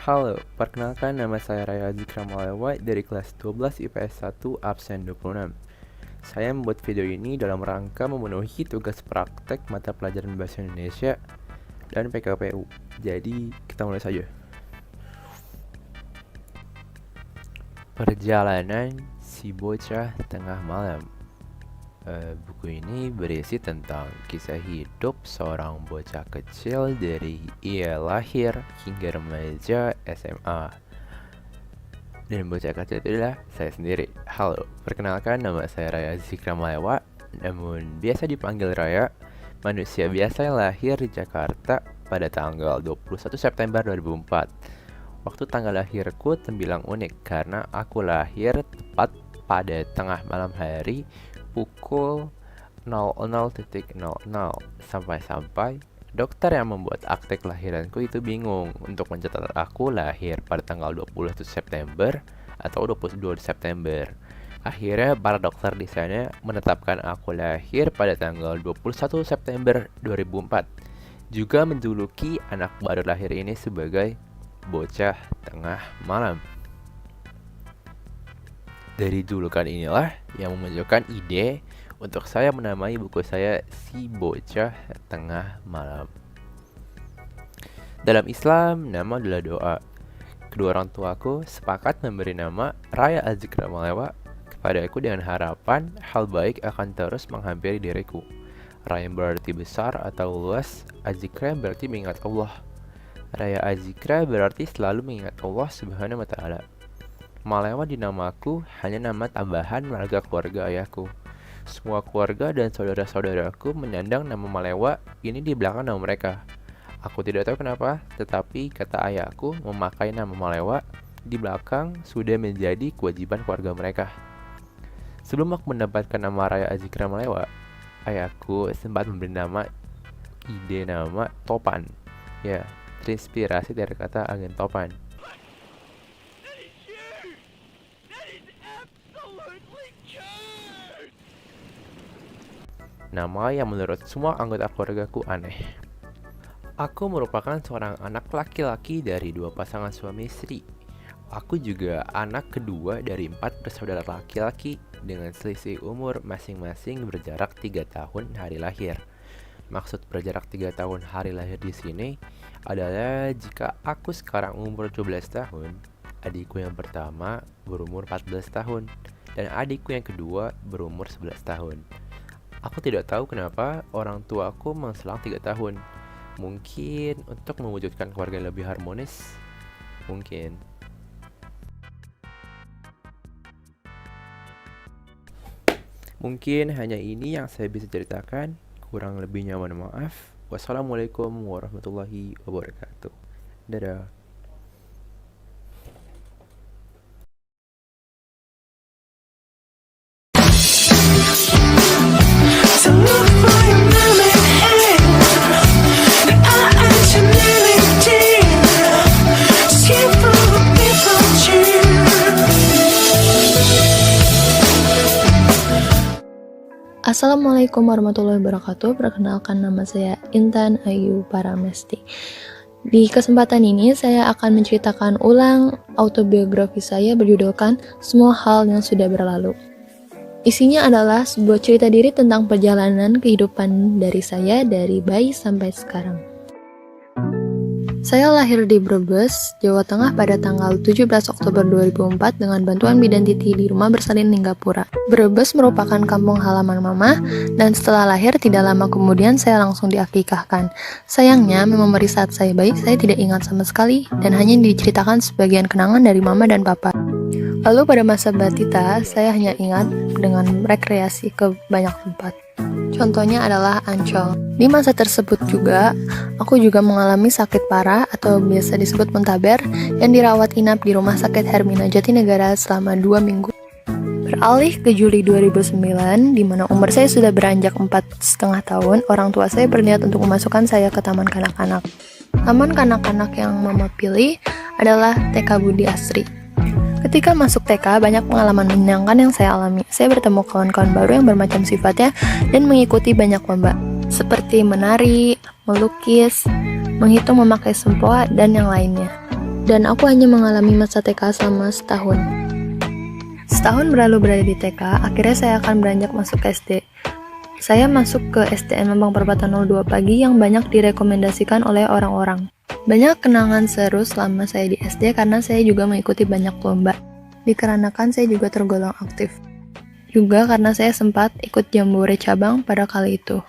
Halo, perkenalkan nama saya Raya Azikra Malewa dari kelas 12 IPS 1 absen 26. Saya membuat video ini dalam rangka memenuhi tugas praktek mata pelajaran Bahasa Indonesia dan PKPU. Jadi, kita mulai saja. Perjalanan si bocah tengah malam. Buku ini berisi tentang kisah hidup seorang bocah kecil dari ia lahir hingga remaja SMA. Dan bocah kecil itu adalah saya sendiri. Halo, perkenalkan nama saya Raya Azikra Malewa, namun biasa dipanggil Raya, manusia biasa yang lahir di Jakarta pada tanggal 21 September 2004. Waktu tanggal lahirku terbilang unik karena aku lahir tepat pada tengah malam hari pukul 00.00 sampai-sampai dokter yang membuat akte kelahiranku itu bingung untuk mencatat aku lahir pada tanggal 21 September atau 22 September. Akhirnya para dokter di sana menetapkan aku lahir pada tanggal 21 September 2004. Juga menjuluki anak baru lahir ini sebagai bocah tengah malam. Dari julukan inilah yang memunculkan ide untuk saya menamai buku saya Si Bocah Tengah Malam. Dalam Islam, nama adalah doa. Kedua orang tuaku sepakat memberi nama Raya Azikra Malewa kepadaku dengan harapan hal baik akan terus menghampiri diriku. Raya berarti besar atau luas, Azikra berarti mengingat Allah. Raya Azikra berarti selalu mengingat Allah Subhanahu wa Ta'ala. Malewa di namaku hanya nama tambahan marga keluarga ayahku. Semua keluarga dan saudara-saudaraku menyandang nama Malewa ini di belakang nama mereka. Aku tidak tahu kenapa, tetapi kata ayahku memakai nama Malewa di belakang sudah menjadi kewajiban keluarga mereka. Sebelum aku mendapatkan nama Raya Azikra Malewa, ayahku sempat memberi ide nama Topan. Ya, terinspirasi dari kata agen topan. Nama yang menurut semua anggota keluargaku aneh. Aku merupakan seorang anak laki-laki dari 2 pasangan suami istri. Aku juga anak kedua dari 4 bersaudara laki-laki dengan selisih umur masing-masing berjarak 3 tahun hari lahir. Maksud berjarak 3 tahun hari lahir di sini adalah jika aku sekarang umur 12 tahun, Adikku yang pertama berumur 14 tahun dan adikku yang kedua berumur 11 tahun. Aku tidak tahu kenapa orang tuaku mengselang 3 tahun. Mungkin untuk mewujudkan keluarga yang lebih harmonis. Mungkin. Mungkin hanya ini yang saya bisa ceritakan. Kurang lebihnya mohon maaf. Wassalamualaikum warahmatullahi wabarakatuh. Dadah. Assalamualaikum warahmatullahi wabarakatuh. Perkenalkan, nama saya Intan Ayu Paramesti. Di kesempatan ini saya akan menceritakan ulang autobiografi saya berjudulkan Semua Hal Yang Sudah Berlalu. Isinya adalah sebuah cerita diri tentang perjalanan kehidupan dari saya dari bayi sampai sekarang. Saya lahir di Brebes, Jawa Tengah pada tanggal 17 Oktober 2004 dengan bantuan bidan Titi di rumah bersalin Ninggapura. Brebes merupakan kampung halaman mama, dan setelah lahir tidak lama kemudian saya langsung diakikahkan. Sayangnya, memori saat saya bayi saya tidak ingat sama sekali, dan hanya diceritakan sebagian kenangan dari mama dan papa. Lalu pada masa batita, saya hanya ingat dengan rekreasi ke banyak tempat. Contohnya adalah Ancol. Di masa tersebut juga, aku juga mengalami sakit parah atau biasa disebut muntaber yang dirawat inap di Rumah Sakit Hermina Jatinegara selama 2 minggu. Beralih ke Juli 2009, di mana umur saya sudah beranjak 4,5 tahun, orang tua saya berniat untuk memasukkan saya ke taman kanak-kanak. Taman kanak-kanak yang mama pilih adalah TK Budi Asri. Ketika masuk TK, banyak pengalaman menyenangkan yang saya alami. Saya bertemu kawan-kawan baru yang bermacam sifatnya dan mengikuti banyak lomba, seperti menari, melukis, menghitung memakai sempoa, dan yang lainnya. Dan aku hanya mengalami masa TK selama setahun. Setahun berada di TK, akhirnya saya akan beranjak masuk ke SD. Saya masuk ke SDN Mampang Perapatan 02 pagi yang banyak direkomendasikan oleh orang-orang. Banyak kenangan seru selama saya di SD karena saya juga mengikuti banyak lomba. Dikarenakan saya juga tergolong aktif. Juga karena saya sempat ikut jambore cabang pada kali itu.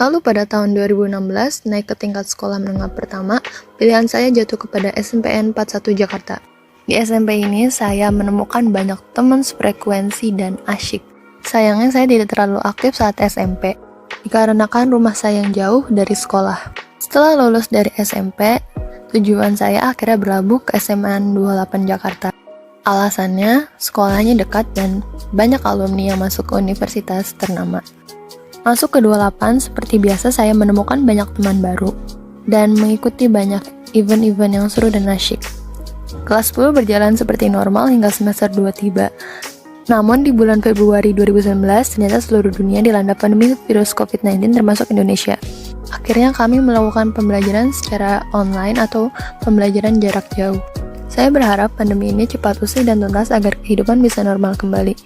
Lalu pada tahun 2016, naik ke tingkat sekolah menengah pertama, pilihan saya jatuh kepada SMPN 41 Jakarta. Di SMP ini, saya menemukan banyak teman sefrekuensi dan asyik. Sayangnya saya tidak terlalu aktif saat SMP, dikarenakan rumah saya yang jauh dari sekolah. Setelah lulus dari SMP, tujuan saya akhirnya berlabuh ke SMAN 28 Jakarta. Alasannya, sekolahnya dekat dan banyak alumni yang masuk ke universitas ternama. Masuk ke 28, seperti biasa saya menemukan banyak teman baru dan mengikuti banyak event-event yang seru dan asyik. Kelas 10 berjalan seperti normal hingga semester 2 tiba. Namun di bulan Februari 2019, ternyata seluruh dunia dilanda pandemi virus COVID-19 termasuk Indonesia. Akhirnya kami melakukan pembelajaran secara online atau pembelajaran jarak jauh. Saya berharap pandemi ini cepat usai dan tuntas agar kehidupan bisa normal kembali.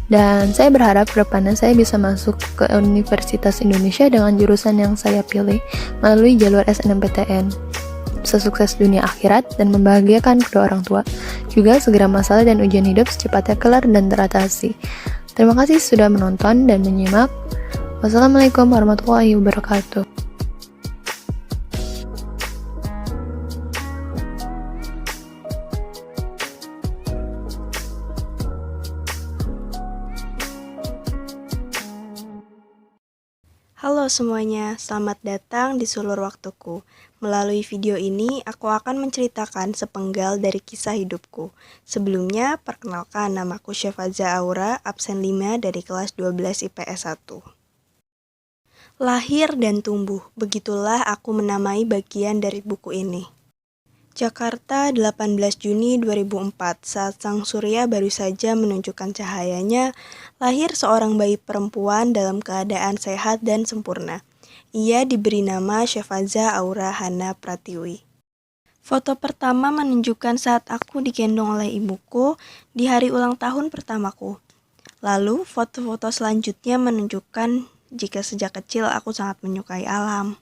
Dan saya berharap kedepannya saya bisa masuk ke Universitas Indonesia dengan jurusan yang saya pilih melalui jalur SNMPTN. Bisa sukses dunia akhirat dan membahagiakan kedua orang tua. Juga segera masalah dan ujian hidup secepatnya kelar dan teratasi. Terima kasih sudah menonton dan menyimak. Wassalamualaikum warahmatullahi wabarakatuh. Halo semuanya, selamat datang di Sulur Waktuku. Melalui video ini, aku akan menceritakan sepenggal dari kisah hidupku. Sebelumnya, perkenalkan namaku Syafaza Aura, absen 5 dari kelas 12 IPS 1. Lahir dan tumbuh, begitulah aku menamai bagian dari buku ini. Jakarta, 18 Juni 2004, saat sang surya baru saja menunjukkan cahayanya, lahir seorang bayi perempuan dalam keadaan sehat dan sempurna. Ia diberi nama Syafaza Aura Hana Pratiwi. Foto pertama menunjukkan saat aku digendong oleh ibuku di hari ulang tahun pertamaku. Lalu, foto-foto selanjutnya menunjukkan jika sejak kecil aku sangat menyukai alam.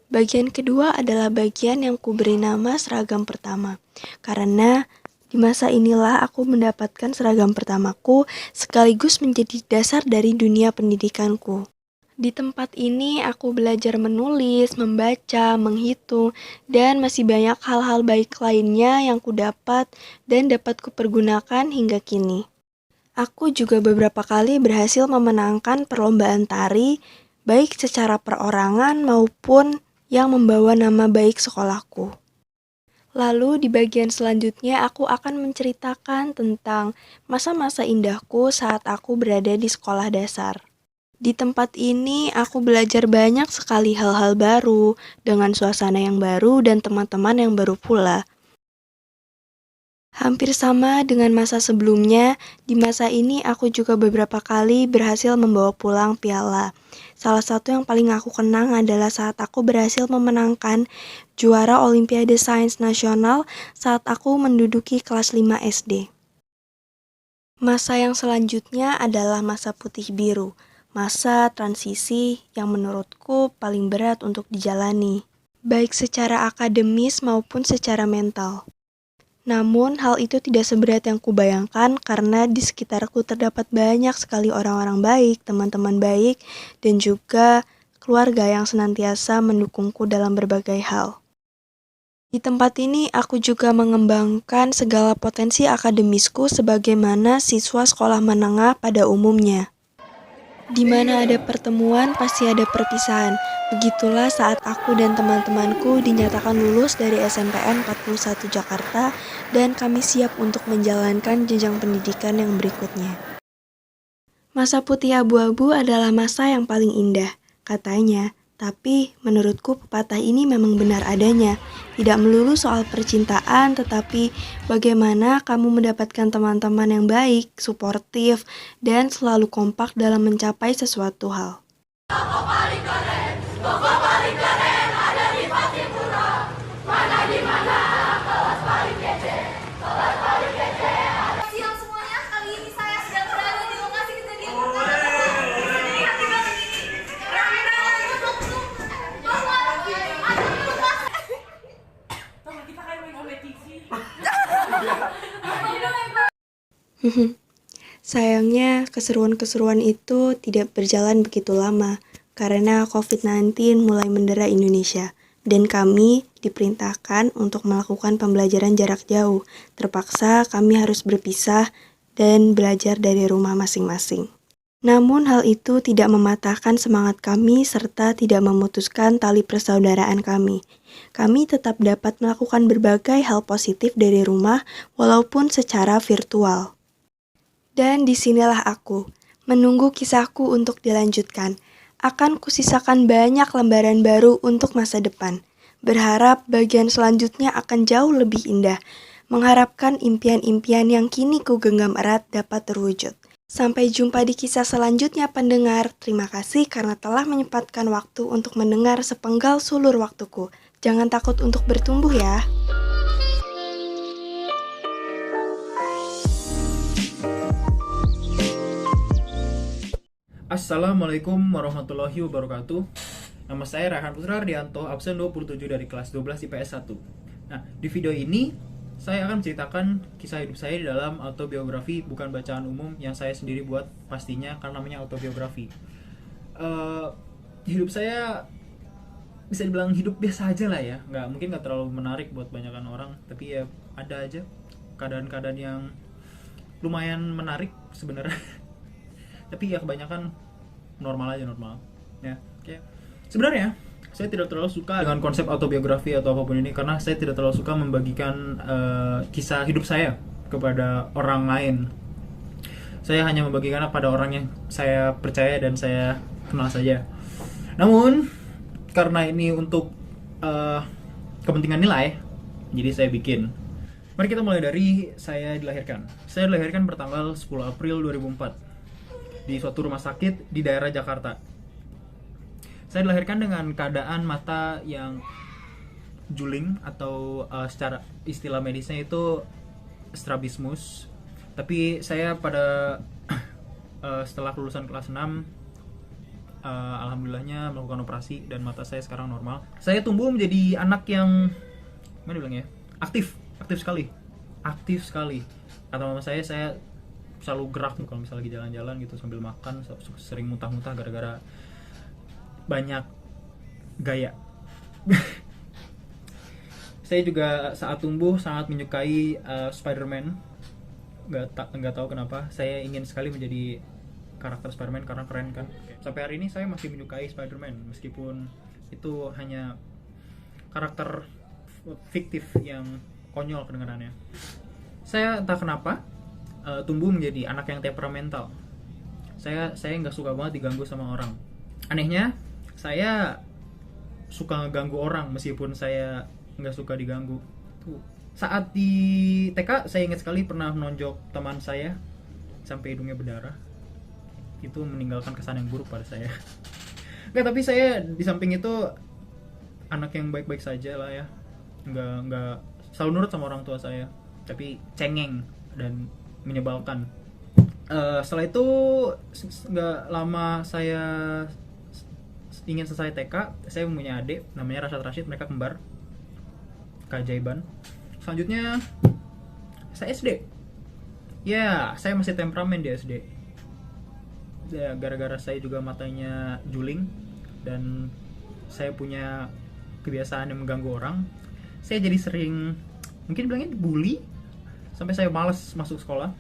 Bagian kedua adalah bagian yang kuberi nama seragam pertama, karena di masa inilah aku mendapatkan seragam pertamaku sekaligus menjadi dasar dari dunia pendidikanku. Di tempat ini aku belajar menulis, membaca, menghitung, dan masih banyak hal-hal baik lainnya yang kudapat dan dapat kupergunakan hingga kini. Aku juga beberapa kali berhasil memenangkan perlombaan tari, baik secara perorangan maupun yang membawa nama baik sekolahku. Lalu di bagian selanjutnya aku akan menceritakan tentang masa-masa indahku saat aku berada di sekolah dasar. Di tempat ini aku belajar banyak sekali hal-hal baru, dengan suasana yang baru dan teman-teman yang baru pula. Hampir sama dengan masa sebelumnya, di masa ini aku juga beberapa kali berhasil membawa pulang piala. Salah satu yang paling aku kenang adalah saat aku berhasil memenangkan juara Olimpiade Sains Nasional saat aku menduduki kelas 5 SD. Masa yang selanjutnya adalah masa putih biru, masa transisi yang menurutku paling berat untuk dijalani, baik secara akademis maupun secara mental. Namun, hal itu tidak seberat yang kubayangkan karena di sekitarku terdapat banyak sekali orang-orang baik, teman-teman baik, dan juga keluarga yang senantiasa mendukungku dalam berbagai hal. Di tempat ini, aku juga mengembangkan segala potensi akademisku sebagaimana siswa sekolah menengah pada umumnya. Di mana ada pertemuan, pasti ada perpisahan. Begitulah saat aku dan teman-temanku dinyatakan lulus dari SMPN 41 Jakarta dan kami siap untuk menjalankan jenjang pendidikan yang berikutnya. Masa putih abu-abu adalah masa yang paling indah, katanya. Tapi menurutku pepatah ini memang benar adanya. Tidak melulu soal percintaan, tetapi bagaimana kamu mendapatkan teman-teman yang baik, suportif, dan selalu kompak dalam mencapai sesuatu hal. Sayangnya, keseruan-keseruan itu tidak berjalan begitu lama karena COVID-19 mulai mendera Indonesia dan kami diperintahkan untuk melakukan pembelajaran jarak jauh. Terpaksa kami harus berpisah dan belajar dari rumah masing-masing. Namun hal itu tidak mematahkan semangat kami serta tidak memutuskan tali persaudaraan kami. Kami tetap dapat melakukan berbagai hal positif dari rumah walaupun secara virtual. Dan disinilah aku, menunggu kisahku untuk dilanjutkan. Akan kusisakan banyak lembaran baru untuk masa depan. Berharap bagian selanjutnya akan jauh lebih indah. Mengharapkan impian-impian yang kini ku genggam erat dapat terwujud. Sampai jumpa di kisah selanjutnya pendengar. Terima kasih karena telah menyempatkan waktu untuk mendengar sepenggal sulur waktuku. Jangan takut untuk bertumbuh ya. Assalamualaikum warahmatullahi wabarakatuh. Nama saya Raihan Putra Ardianto, absen 27 dari kelas 12 IPS 1. Nah, di video ini saya akan menceritakan kisah hidup saya di dalam autobiografi, bukan bacaan umum yang saya sendiri buat pastinya karena namanya autobiografi. Hidup saya bisa dibilang hidup biasa aja lah ya, mungkin nggak terlalu menarik buat banyakan orang, tapi ya ada aja keadaan-keadaan yang lumayan menarik sebenarnya. Tapi ya kebanyakan normal ya. Sebenarnya saya tidak terlalu suka dengan konsep autobiografi atau apapun ini karena saya tidak terlalu suka membagikan kisah hidup saya kepada orang lain. Saya hanya membagikan pada orang yang saya percaya dan saya kenal saja. Namun karena ini untuk kepentingan nilai, jadi saya bikin. Mari kita mulai dari saya dilahirkan. Saya dilahirkan bertanggal 10 April 2004 di suatu rumah sakit di daerah Jakarta. Saya dilahirkan dengan keadaan mata yang juling atau secara istilah medisnya itu strabismus. Tapi saya pada setelah lulusan kelas 6 alhamdulillahnya melakukan operasi dan mata saya sekarang normal. Saya tumbuh menjadi anak yang gimana bilangnya, aktif sekali. Kata mama saya selalu gerak kalau misalnya lagi jalan-jalan gitu sambil makan, sering muntah-muntah gara-gara banyak gaya. Saya juga saat tumbuh sangat menyukai Spider-Man. Nggak tahu kenapa, saya ingin sekali menjadi karakter Spider-Man karena keren kan. Sampai hari ini saya masih menyukai Spider-Man meskipun itu hanya karakter fiktif yang konyol kedengarannya. Saya entah kenapa tumbuh menjadi anak yang temperamental. Saya nggak suka banget diganggu sama orang. Anehnya, saya suka ngeganggu orang meskipun saya nggak suka diganggu. Saat di TK, saya ingat sekali pernah menonjok teman saya sampai hidungnya berdarah. Itu meninggalkan kesan yang buruk pada saya. Nggak, tapi saya di samping itu anak yang baik-baik saja lah ya. Nggak selalu nurut sama orang tua saya, tapi cengeng dan menyebalkan. Setelah itu nggak lama saya ingin selesai TK, saya punya adik namanya Rashid, mereka kembar, keajaiban. Selanjutnya saya SD. Ya, saya masih temperamen di SD. Ya, gara-gara saya juga matanya juling dan saya punya kebiasaan yang mengganggu orang, saya jadi sering mungkin bilangnya dibully sampai saya malas masuk sekolah.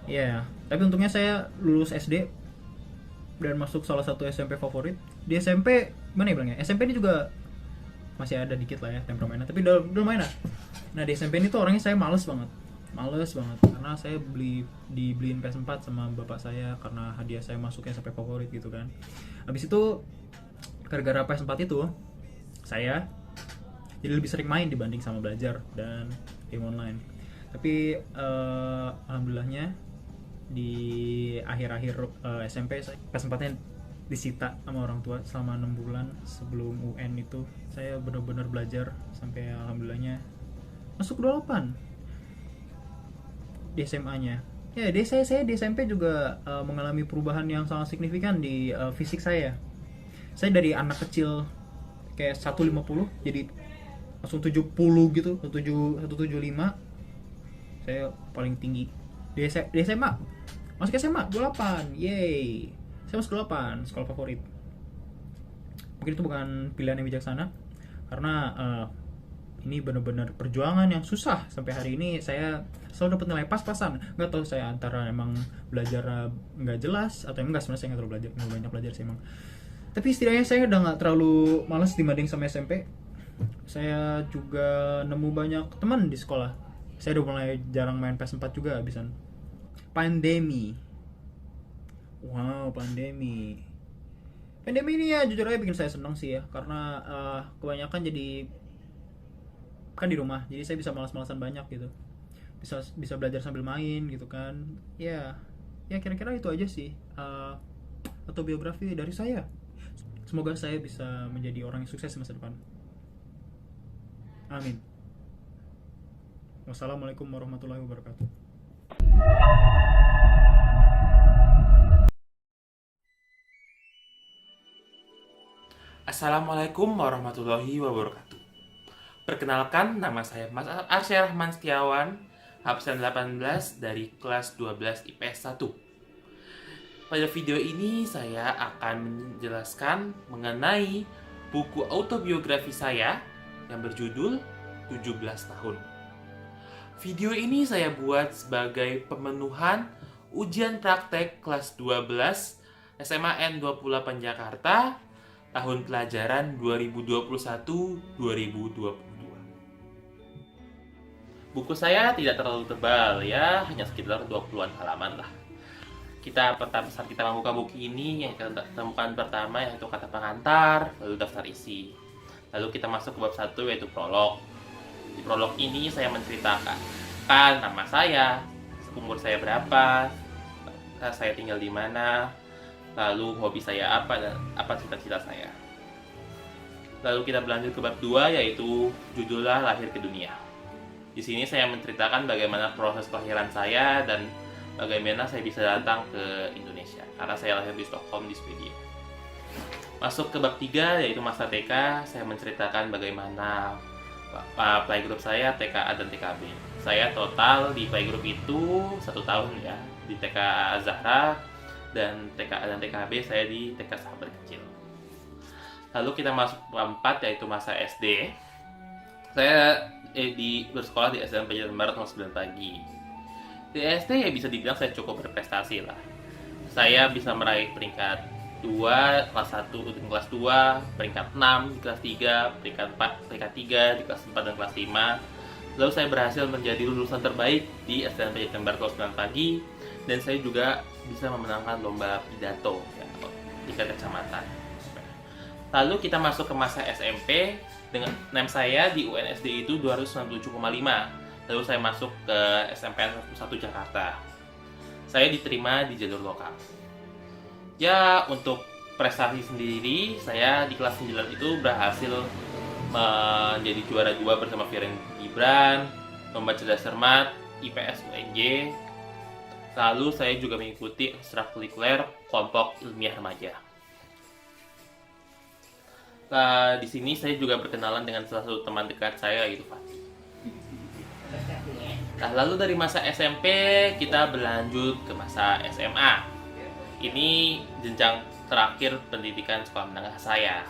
Ya, tapi untungnya saya lulus SD dan masuk salah satu SMP favorit. Di SMP mana ya bilangnya? SMP ini juga masih ada dikit lah ya temperamennya, tapi udah lumayan lah. Nah, di SMP ini tuh orangnya saya males banget karena saya dibeliin PS4 sama bapak saya karena hadiah saya masuknya sampai favorit gitu kan. Habis itu gara-gara PS4 itu saya jadi lebih sering main dibanding sama belajar dan game online. Tapi alhamdulillahnya di akhir-akhir SMP PS4-nya disita sama orang tua selama 6 bulan sebelum UN itu. Saya benar-benar belajar sampai alhamdulillahnya masuk 28 di SMA-nya. Ya, saya di SMP juga mengalami perubahan yang sangat signifikan di fisik saya. Saya dari anak kecil kayak 150 jadi langsung 70 gitu, 175. Saya paling tinggi di SMA. Masuk SMA 28. Yeay. Saya masuk 28, sekolah favorit. Mungkin itu bukan pilihan yang bijaksana karena ini benar-benar perjuangan yang susah. Sampai hari ini saya selalu dapat nilai pas-pasan. Nggak tahu saya antara emang belajar nggak jelas atau emang nggak, sebenarnya saya nggak terlalu banyak belajar sih emang. Tapi setidaknya saya udah nggak terlalu malas dibanding sama SMP. Saya juga nemu banyak teman di sekolah. Saya udah mulai jarang main PS4 juga habisan. Pandemi. Wow, pandemi ini ya jujur aja bikin saya senang sih ya, karena kebanyakan jadi kan di rumah, jadi saya bisa malas-malasan banyak gitu, bisa belajar sambil main gitu kan. Ya kira-kira itu aja sih autobiografi dari saya. Semoga saya bisa menjadi orang yang sukses di masa depan. Amin. Wassalamualaikum warahmatullahi wabarakatuh. Assalamualaikum warahmatullahi wabarakatuh. Perkenalkan, nama saya Mas Arsya Rahman Setiawan, absen 18 dari kelas 12 IPS 1. Pada video ini saya akan menjelaskan mengenai buku autobiografi saya yang berjudul 17 tahun. Video ini saya buat sebagai pemenuhan ujian praktek kelas 12 SMA N28 Jakarta tahun pelajaran 2021-2022. Buku saya tidak terlalu tebal ya, hanya sekitar 20-an halaman lah. Saat kita membuka buku ini, yang kita temukan pertama yaitu kata pengantar, lalu daftar isi. Lalu kita masuk ke bab 1 yaitu prolog. Di prolog ini saya menceritakan nama saya, umur saya berapa, saya tinggal di mana, lalu hobi saya apa dan apa cita-cita saya. Lalu kita berlanjut ke bab 2 yaitu judulnya Lahir ke Dunia. Di sini saya menceritakan bagaimana proses kelahiran saya dan bagaimana saya bisa datang ke Indonesia, karena saya lahir di Stockholm di Swedia. Masuk ke bab 3, yaitu masa TK, saya menceritakan bagaimana playgroup saya, TKA dan TKB. Saya total di playgroup itu 1 tahun ya, di TK Zahra, dan TKA dan TKB saya di TK Sahabat Kecil. Lalu kita masuk ke bab 4, yaitu masa SD. Saya bersekolah di SMP Jalan Barat nomor 9 pagi. Di SD ya bisa dibilang saya cukup berprestasi lah. Saya bisa meraih peringkat 2, kelas 1 dan kelas 2, peringkat 6 di kelas 3, peringkat 4, peringkat 3 di kelas 4 dan kelas 5. Lalu saya berhasil menjadi lulusan terbaik di SMP Jalan Barat nomor 9 pagi, dan saya juga bisa memenangkan lomba pidato ya, di tingkat kecamatan. Lalu kita masuk ke masa SMP. Dengan NEM saya di UNSD itu 297,5. Lalu saya masuk ke SMPN 1 Jakarta. Saya diterima di jalur lokal. Ya, untuk prestasi sendiri, saya di kelas 9 itu berhasil menjadi juara 2 bersama Firen Gibran, lomba cerdas cermat, IPS UNJ. Lalu saya juga mengikuti ekstrakurikuler kelompok ilmiah remaja. Di sini saya juga berkenalan dengan salah satu teman dekat saya, yaitu Fatih. Nah, lalu dari masa SMP kita berlanjut ke masa SMA. Ini jenjang terakhir pendidikan sekolah menengah saya.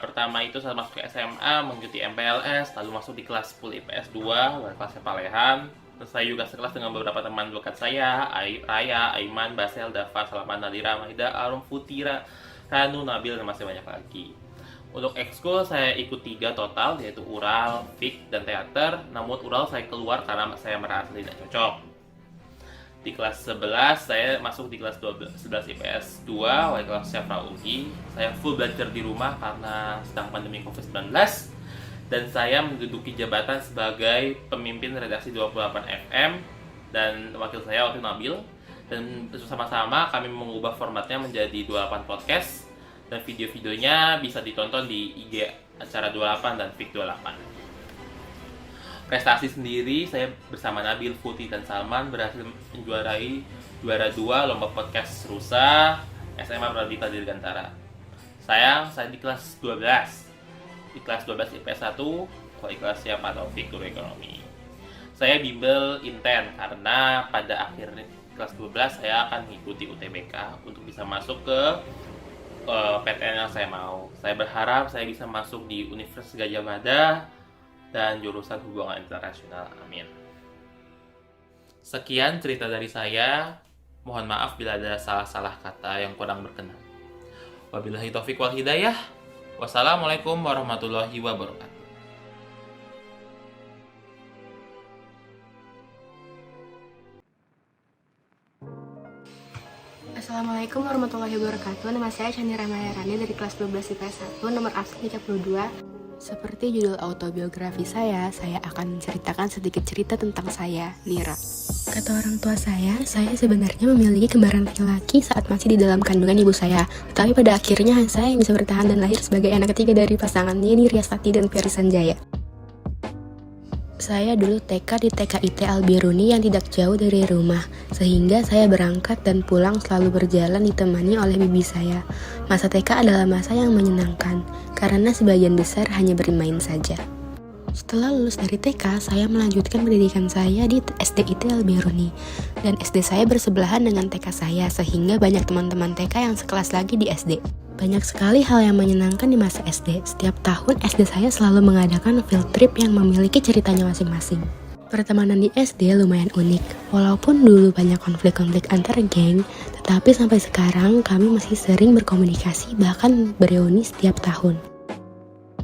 Pertama itu saat masuk ke SMA mengikuti MPLS, lalu masuk di kelas 10 IPS 2, lalu kelasnya Palehan. Terus saya juga sekelas dengan beberapa teman dekat saya, Raya, Aiman, Basel, Dava, Salaman, Nadira, Maida, Arum, Futira, Ranu, Nabil, dan masih banyak lagi. Untuk ekskul saya ikut 3 total, yaitu Ural, Fik, dan Teater. Namun Ural saya keluar karena saya merasa tidak cocok. Di kelas 11 saya masuk di kelas 11 IPS 2, wali kelas Syafra Ugi. Saya full belajar di rumah karena sedang pandemi COVID-19. Dan saya menduduki jabatan sebagai pemimpin redaksi 28 FM, dan wakil saya waktu Nabil. Dan bersama-sama kami mengubah formatnya menjadi 28 podcast, dan video-videonya bisa ditonton di IG acara 28 dan Fik 28. Prestasi sendiri, saya bersama Nabil, Futi, dan Salman berhasil menjuarai juara 2 lomba podcast Rusa SMA Pradita Dirgantara. Saya di kelas 12. Di kelas 12 IPS 1, wali kelasnya Pak Taufik, guru ekonomi. Saya bimbel inten karena pada akhir kelas 12 saya akan mengikuti UTBK untuk bisa masuk ke PTN yang saya mau. Saya berharap saya bisa masuk di Universitas Gadjah Mada dan jurusan hubungan internasional. Amin. Sekian cerita dari saya. Mohon maaf bila ada salah-salah kata yang kurang berkenan. Wabillahi taufiq wal hidayah. Wassalamualaikum warahmatullahi wabarakatuh. Assalamualaikum warahmatullahi wabarakatuh. Nama saya Chani Ramayarani dari kelas 12 IPS 1, nomor absen 32. Seperti judul autobiografi saya akan menceritakan sedikit cerita tentang saya, Nira. Kata orang tua saya sebenarnya memiliki kembaran laki-laki saat masih di dalam kandungan ibu saya. Tetapi pada akhirnya saya yang bisa bertahan dan lahir sebagai anak ketiga dari pasangan Yeni Riastati dan Ferry Sanjaya. Saya dulu TK di TKIT Al-Biruni yang tidak jauh dari rumah, sehingga saya berangkat dan pulang selalu berjalan ditemani oleh bibi saya. Masa TK adalah masa yang menyenangkan, karena sebagian besar hanya bermain saja. Setelah lulus dari TK, saya melanjutkan pendidikan saya di SDIT Al-Biruni, dan SD saya bersebelahan dengan TK saya, sehingga banyak teman-teman TK yang sekelas lagi di SD. Banyak sekali hal yang menyenangkan di masa SD. Setiap tahun SD saya selalu mengadakan field trip yang memiliki ceritanya masing-masing. Pertemanan di SD lumayan unik. Walaupun dulu banyak konflik-konflik antar geng, tetapi sampai sekarang kami masih sering berkomunikasi, bahkan bereuni setiap tahun.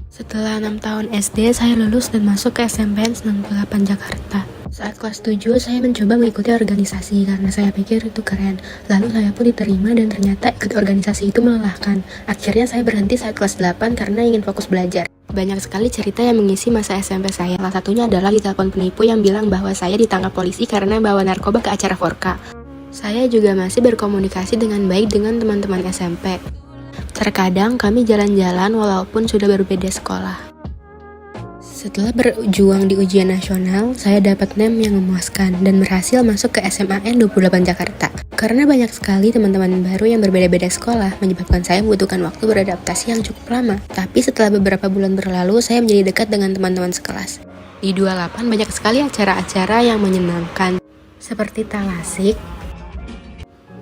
Setelah 6 tahun SD, saya lulus dan masuk ke SMPN 98 Jakarta. Saat kelas 7, saya mencoba mengikuti organisasi karena saya pikir itu keren. Lalu saya pun diterima dan ternyata ikut organisasi itu melelahkan. Akhirnya saya berhenti saat kelas 8 karena ingin fokus belajar. Banyak sekali cerita yang mengisi masa SMP saya. Salah satunya adalah ditelepon penipu yang bilang bahwa saya ditangkap polisi karena bawa narkoba ke acara Forka. Saya juga masih berkomunikasi dengan baik dengan teman-teman SMP. Terkadang kami jalan-jalan walaupun sudah berbeda sekolah. Setelah berjuang di ujian nasional, saya dapat NEM yang memuaskan dan berhasil masuk ke SMAN 28 Jakarta. Karena banyak sekali teman-teman baru yang berbeda-beda sekolah, menyebabkan saya membutuhkan waktu beradaptasi yang cukup lama. Tapi setelah beberapa bulan berlalu, saya menjadi dekat dengan teman-teman sekelas. Di 28 banyak sekali acara-acara yang menyenangkan, seperti Talasik,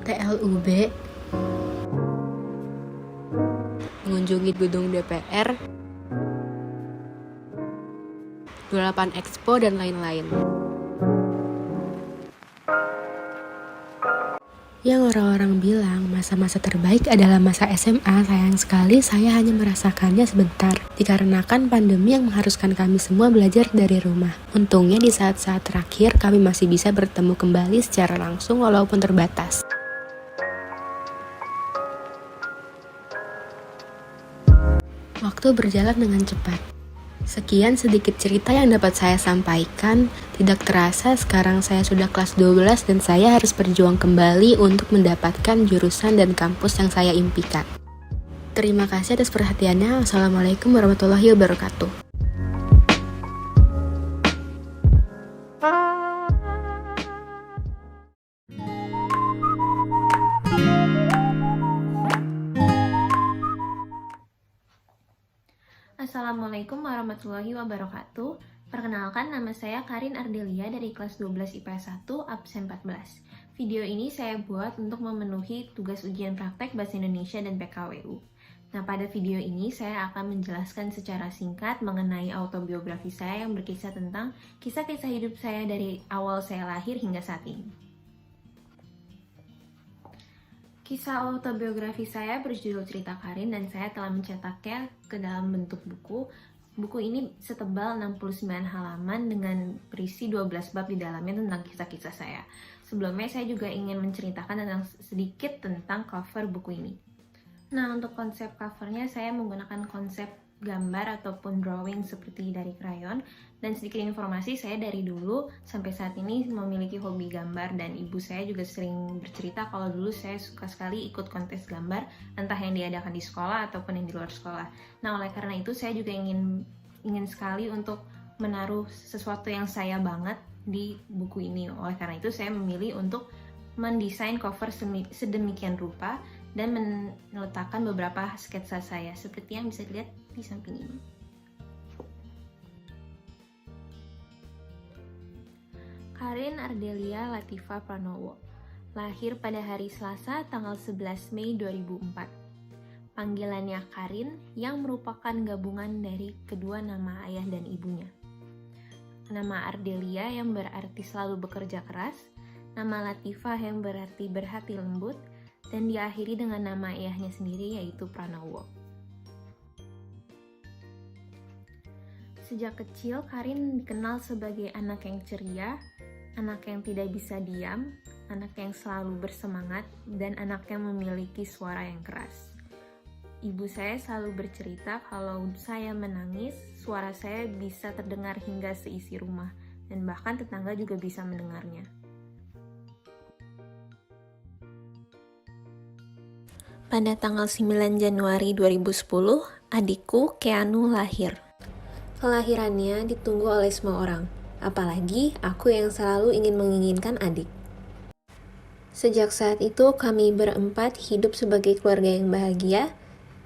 TLUB, mengunjungi gedung DPR, 28 Expo, dan lain-lain. Yang orang-orang bilang masa-masa terbaik adalah masa SMA, sayang sekali saya hanya merasakannya sebentar, dikarenakan pandemi yang mengharuskan kami semua belajar dari rumah. Untungnya di saat-saat terakhir kami masih bisa bertemu kembali secara langsung walaupun terbatas. Waktu berjalan dengan cepat. Sekian sedikit cerita yang dapat saya sampaikan. Tidak terasa sekarang saya sudah kelas 12 dan saya harus berjuang kembali untuk mendapatkan jurusan dan kampus yang saya impikan. Terima kasih atas perhatiannya. Wassalamualaikum warahmatullahi wabarakatuh. Assalamualaikum warahmatullahi wabarakatuh. Perkenalkan, nama saya Karin Ardelia dari kelas 12 IPS 1, absen 14. Video ini saya buat untuk memenuhi tugas ujian praktek Bahasa Indonesia dan PKWU. Nah, pada video ini saya akan menjelaskan secara singkat mengenai autobiografi saya yang berkisah tentang kisah-kisah hidup saya dari awal saya lahir hingga saat ini. Kisah autobiografi saya berjudul Cerita Karin dan saya telah mencetaknya ke dalam bentuk buku. Buku ini setebal 69 halaman dengan berisi 12 bab di dalamnya tentang kisah-kisah saya. Sebelumnya saya juga ingin menceritakan sedikit tentang cover buku ini. Nah, untuk konsep covernya saya menggunakan konsep gambar ataupun drawing seperti dari krayon. Dan sedikit informasi, saya dari dulu sampai saat ini memiliki hobi gambar dan ibu saya juga sering bercerita kalau dulu saya suka sekali ikut kontes gambar, entah yang diadakan di sekolah ataupun yang di luar sekolah. Nah, oleh karena itu saya juga ingin sekali untuk menaruh sesuatu yang saya banget di buku ini. Oleh karena itu saya memilih untuk mendesain cover sedemikian rupa dan meletakkan beberapa sketsa saya seperti yang bisa dilihat di samping ini. Karin Ardelia Latifah Pranowo, lahir pada hari Selasa tanggal 11 Mei 2004. Panggilannya Karin yang merupakan gabungan dari kedua nama ayah dan ibunya. Nama Ardelia yang berarti selalu bekerja keras, nama Latifah yang berarti berhati lembut, dan diakhiri dengan nama ayahnya sendiri yaitu Pranowo. Sejak kecil, Karin dikenal sebagai anak yang ceria, anak yang tidak bisa diam, anak yang selalu bersemangat, dan anak yang memiliki suara yang keras. Ibu saya selalu bercerita kalau saya menangis, suara saya bisa terdengar hingga seisi rumah, dan bahkan tetangga juga bisa mendengarnya. Pada tanggal 9 Januari 2010, adikku Keanu lahir. Kelahirannya ditunggu oleh semua orang, apalagi aku yang selalu menginginkan adik. Sejak saat itu kami berempat hidup sebagai keluarga yang bahagia,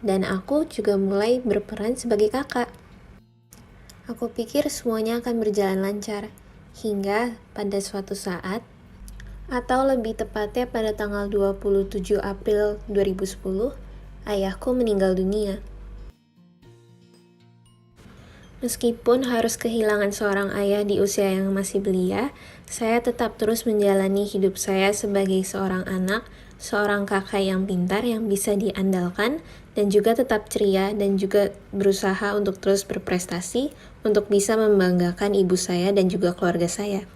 dan aku juga mulai berperan sebagai kakak. Aku pikir semuanya akan berjalan lancar, hingga pada suatu saat, atau lebih tepatnya pada tanggal 27 April 2010, ayahku meninggal dunia. Meskipun harus kehilangan seorang ayah di usia yang masih belia, saya tetap terus menjalani hidup saya sebagai seorang anak, seorang kakak yang pintar yang bisa diandalkan, dan juga tetap ceria dan juga berusaha untuk terus berprestasi untuk bisa membanggakan ibu saya dan juga keluarga saya.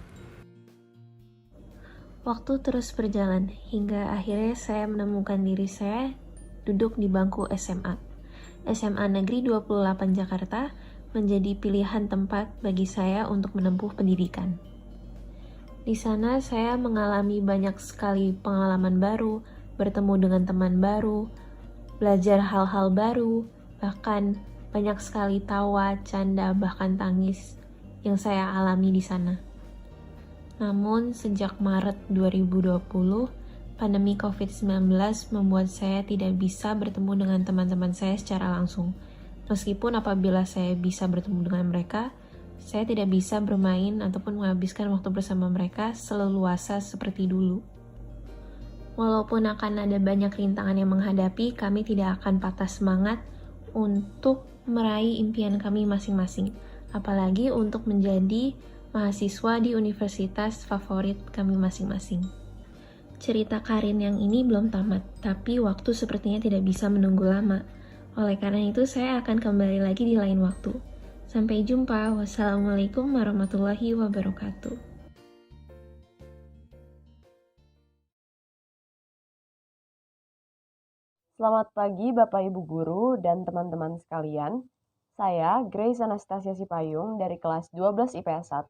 Waktu terus berjalan hingga akhirnya saya menemukan diri saya duduk di bangku SMA. SMA Negeri 28 Jakarta menjadi pilihan tempat bagi saya untuk menempuh pendidikan. Di sana saya mengalami banyak sekali pengalaman baru, bertemu dengan teman baru, belajar hal-hal baru, bahkan Banyak sekali tawa, canda, bahkan tangis yang saya alami di sana. Namun, sejak Maret 2020, pandemi COVID-19 membuat saya tidak bisa bertemu dengan teman-teman saya secara langsung. Meskipun apabila saya bisa bertemu dengan mereka, saya tidak bisa bermain ataupun menghabiskan waktu bersama mereka seleluasa seperti dulu. Walaupun akan ada banyak rintangan yang menghadapi, kami tidak akan patah semangat untuk meraih impian kami masing-masing, apalagi untuk menjadi mahasiswa di universitas favorit kami masing-masing. Cerita Karin yang ini belum tamat, tapi waktu sepertinya tidak bisa menunggu lama. Oleh karena itu, saya akan kembali lagi di lain waktu. Sampai jumpa. Wassalamualaikum warahmatullahi wabarakatuh. Selamat pagi Bapak Ibu Guru dan teman-teman sekalian. Saya Grace Anastasia Sipayung dari kelas 12 IPS 1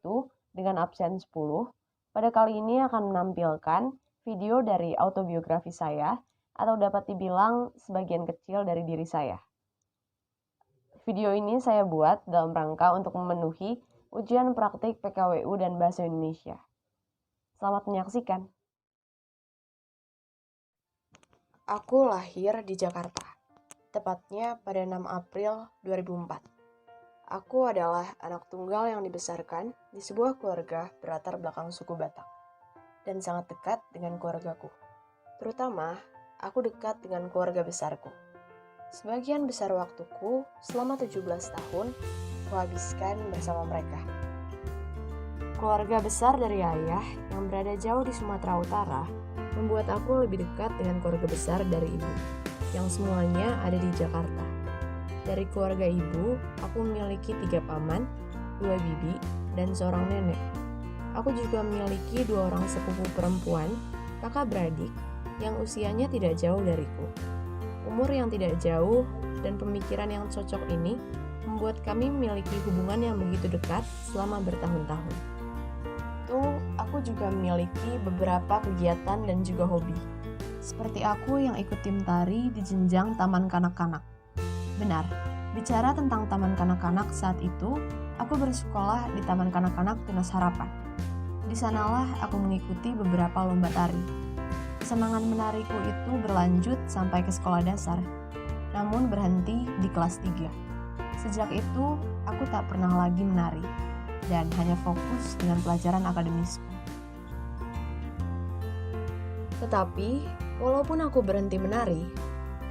dengan absen 10. Pada kali ini akan menampilkan video dari autobiografi saya atau dapat dibilang sebagian kecil dari diri saya. Video ini saya buat dalam rangka untuk memenuhi ujian praktik PKWU dan Bahasa Indonesia. Selamat menyaksikan. Aku lahir di Jakarta, tepatnya pada 6 April 2004. Aku adalah anak tunggal yang dibesarkan di sebuah keluarga berlatar belakang suku Batak, dan sangat dekat dengan keluargaku. Terutama, aku dekat dengan keluarga besarku. Sebagian besar waktuku selama 17 tahun kuhabiskan bersama mereka. Keluarga besar dari ayah yang berada jauh di Sumatera Utara membuat aku lebih dekat dengan keluarga besar dari ibu, yang semuanya ada di Jakarta. Dari keluarga ibu, aku memiliki 3 paman, 2 bibi, dan seorang nenek. Aku juga memiliki 2 orang sepupu perempuan, kakak beradik, yang usianya tidak jauh dariku. Umur yang tidak jauh dan pemikiran yang cocok ini membuat kami memiliki hubungan yang begitu dekat selama bertahun-tahun. Aku juga memiliki beberapa kegiatan dan juga hobi. Seperti aku yang ikut tim tari di jenjang taman kanak-kanak. Benar, bicara tentang taman kanak-kanak saat itu, aku bersekolah di Taman Kanak-kanak Tunas Harapan. Di sanalah aku mengikuti beberapa lomba tari. Kesenangan menariku itu berlanjut sampai ke sekolah dasar, namun berhenti di kelas 3. Sejak itu, aku tak pernah lagi menari, dan hanya fokus dengan pelajaran akademisku. Tetapi, walaupun aku berhenti menari,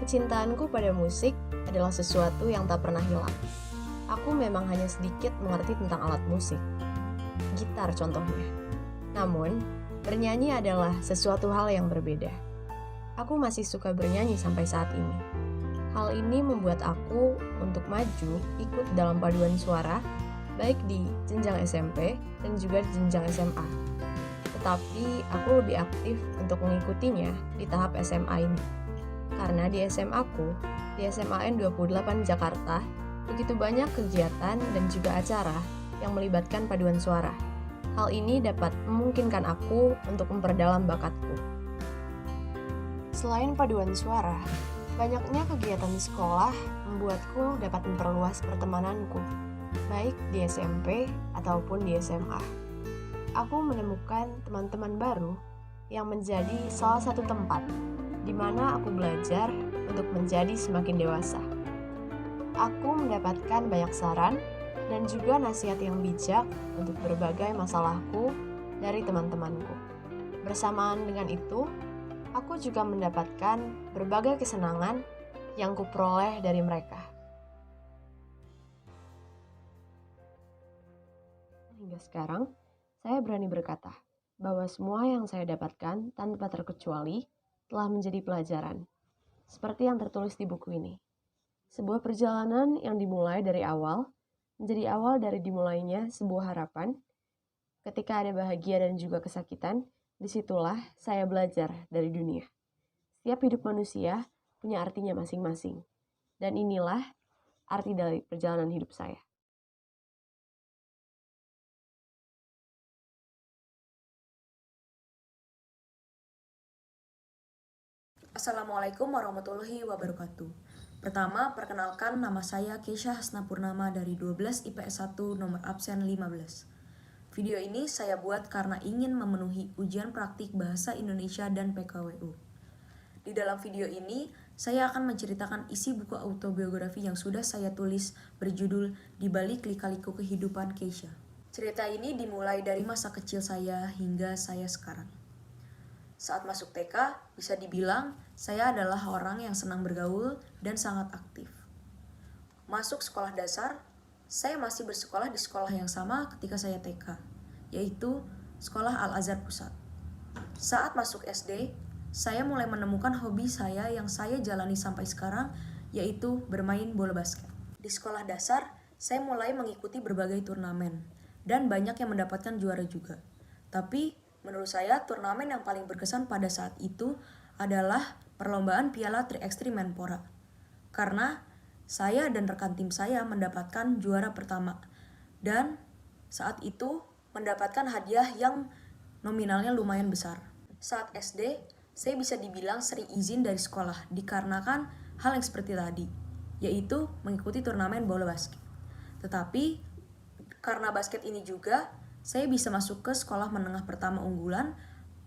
kecintaanku pada musik adalah sesuatu yang tak pernah hilang. Aku memang hanya sedikit mengerti tentang alat musik, gitar contohnya. Namun, bernyanyi adalah sesuatu hal yang berbeda. Aku masih suka bernyanyi sampai saat ini. Hal ini membuat aku untuk maju ikut dalam paduan suara, baik di jenjang SMP dan juga di jenjang SMA. Tetapi aku lebih aktif untuk mengikutinya di tahap SMA ini. Karena di SMA aku, di SMAN 28 Jakarta, begitu banyak kegiatan dan juga acara yang melibatkan paduan suara. Hal ini dapat memungkinkan aku untuk memperdalam bakatku. Selain paduan suara, banyaknya kegiatan di sekolah membuatku dapat memperluas pertemananku, baik di SMP ataupun di SMA. Aku menemukan teman-teman baru yang menjadi salah satu tempat di mana aku belajar untuk menjadi semakin dewasa. Aku mendapatkan banyak saran dan juga nasihat yang bijak untuk berbagai masalahku dari teman-temanku. Bersamaan dengan itu, aku juga mendapatkan berbagai kesenangan yang kuperoleh dari mereka. Hingga sekarang, saya berani berkata bahwa semua yang saya dapatkan tanpa terkecuali telah menjadi pelajaran, seperti yang tertulis di buku ini. Sebuah perjalanan yang dimulai dari awal, menjadi awal dari dimulainya sebuah harapan. Ketika ada bahagia dan juga kesakitan, disitulah saya belajar dari dunia. Setiap hidup manusia punya artinya masing-masing. Dan inilah arti dari perjalanan hidup saya. Assalamualaikum warahmatullahi wabarakatuh. Pertama, perkenalkan nama saya Keisha Hasnapurnama dari 12 IPS 1 nomor absen 15. Video ini saya buat karena ingin memenuhi ujian praktik Bahasa Indonesia dan PKWU. Di dalam video ini, saya akan menceritakan isi buku autobiografi yang sudah saya tulis berjudul Di Balik Lika-liku Kehidupan Keisha. Cerita ini dimulai dari masa kecil saya hingga saya sekarang. Saat masuk TK, bisa dibilang saya adalah orang yang senang bergaul dan sangat aktif. Masuk sekolah dasar, saya masih bersekolah di sekolah yang sama ketika saya TK, yaitu Sekolah Al-Azhar Pusat. Saat masuk SD, saya mulai menemukan hobi saya yang saya jalani sampai sekarang, yaitu bermain bola basket. Di sekolah dasar, saya mulai mengikuti berbagai turnamen, dan banyak yang mendapatkan juara juga. Tapi, menurut saya, turnamen yang paling berkesan pada saat itu adalah perlombaan Piala Tri-Extreme Menpora. Karena saya dan rekan tim saya mendapatkan juara pertama. Dan saat itu mendapatkan hadiah yang nominalnya lumayan besar. Saat SD, saya bisa dibilang sering izin dari sekolah dikarenakan hal yang seperti tadi, yaitu mengikuti turnamen bola basket. Tetapi, karena basket ini juga, saya bisa masuk ke sekolah menengah pertama unggulan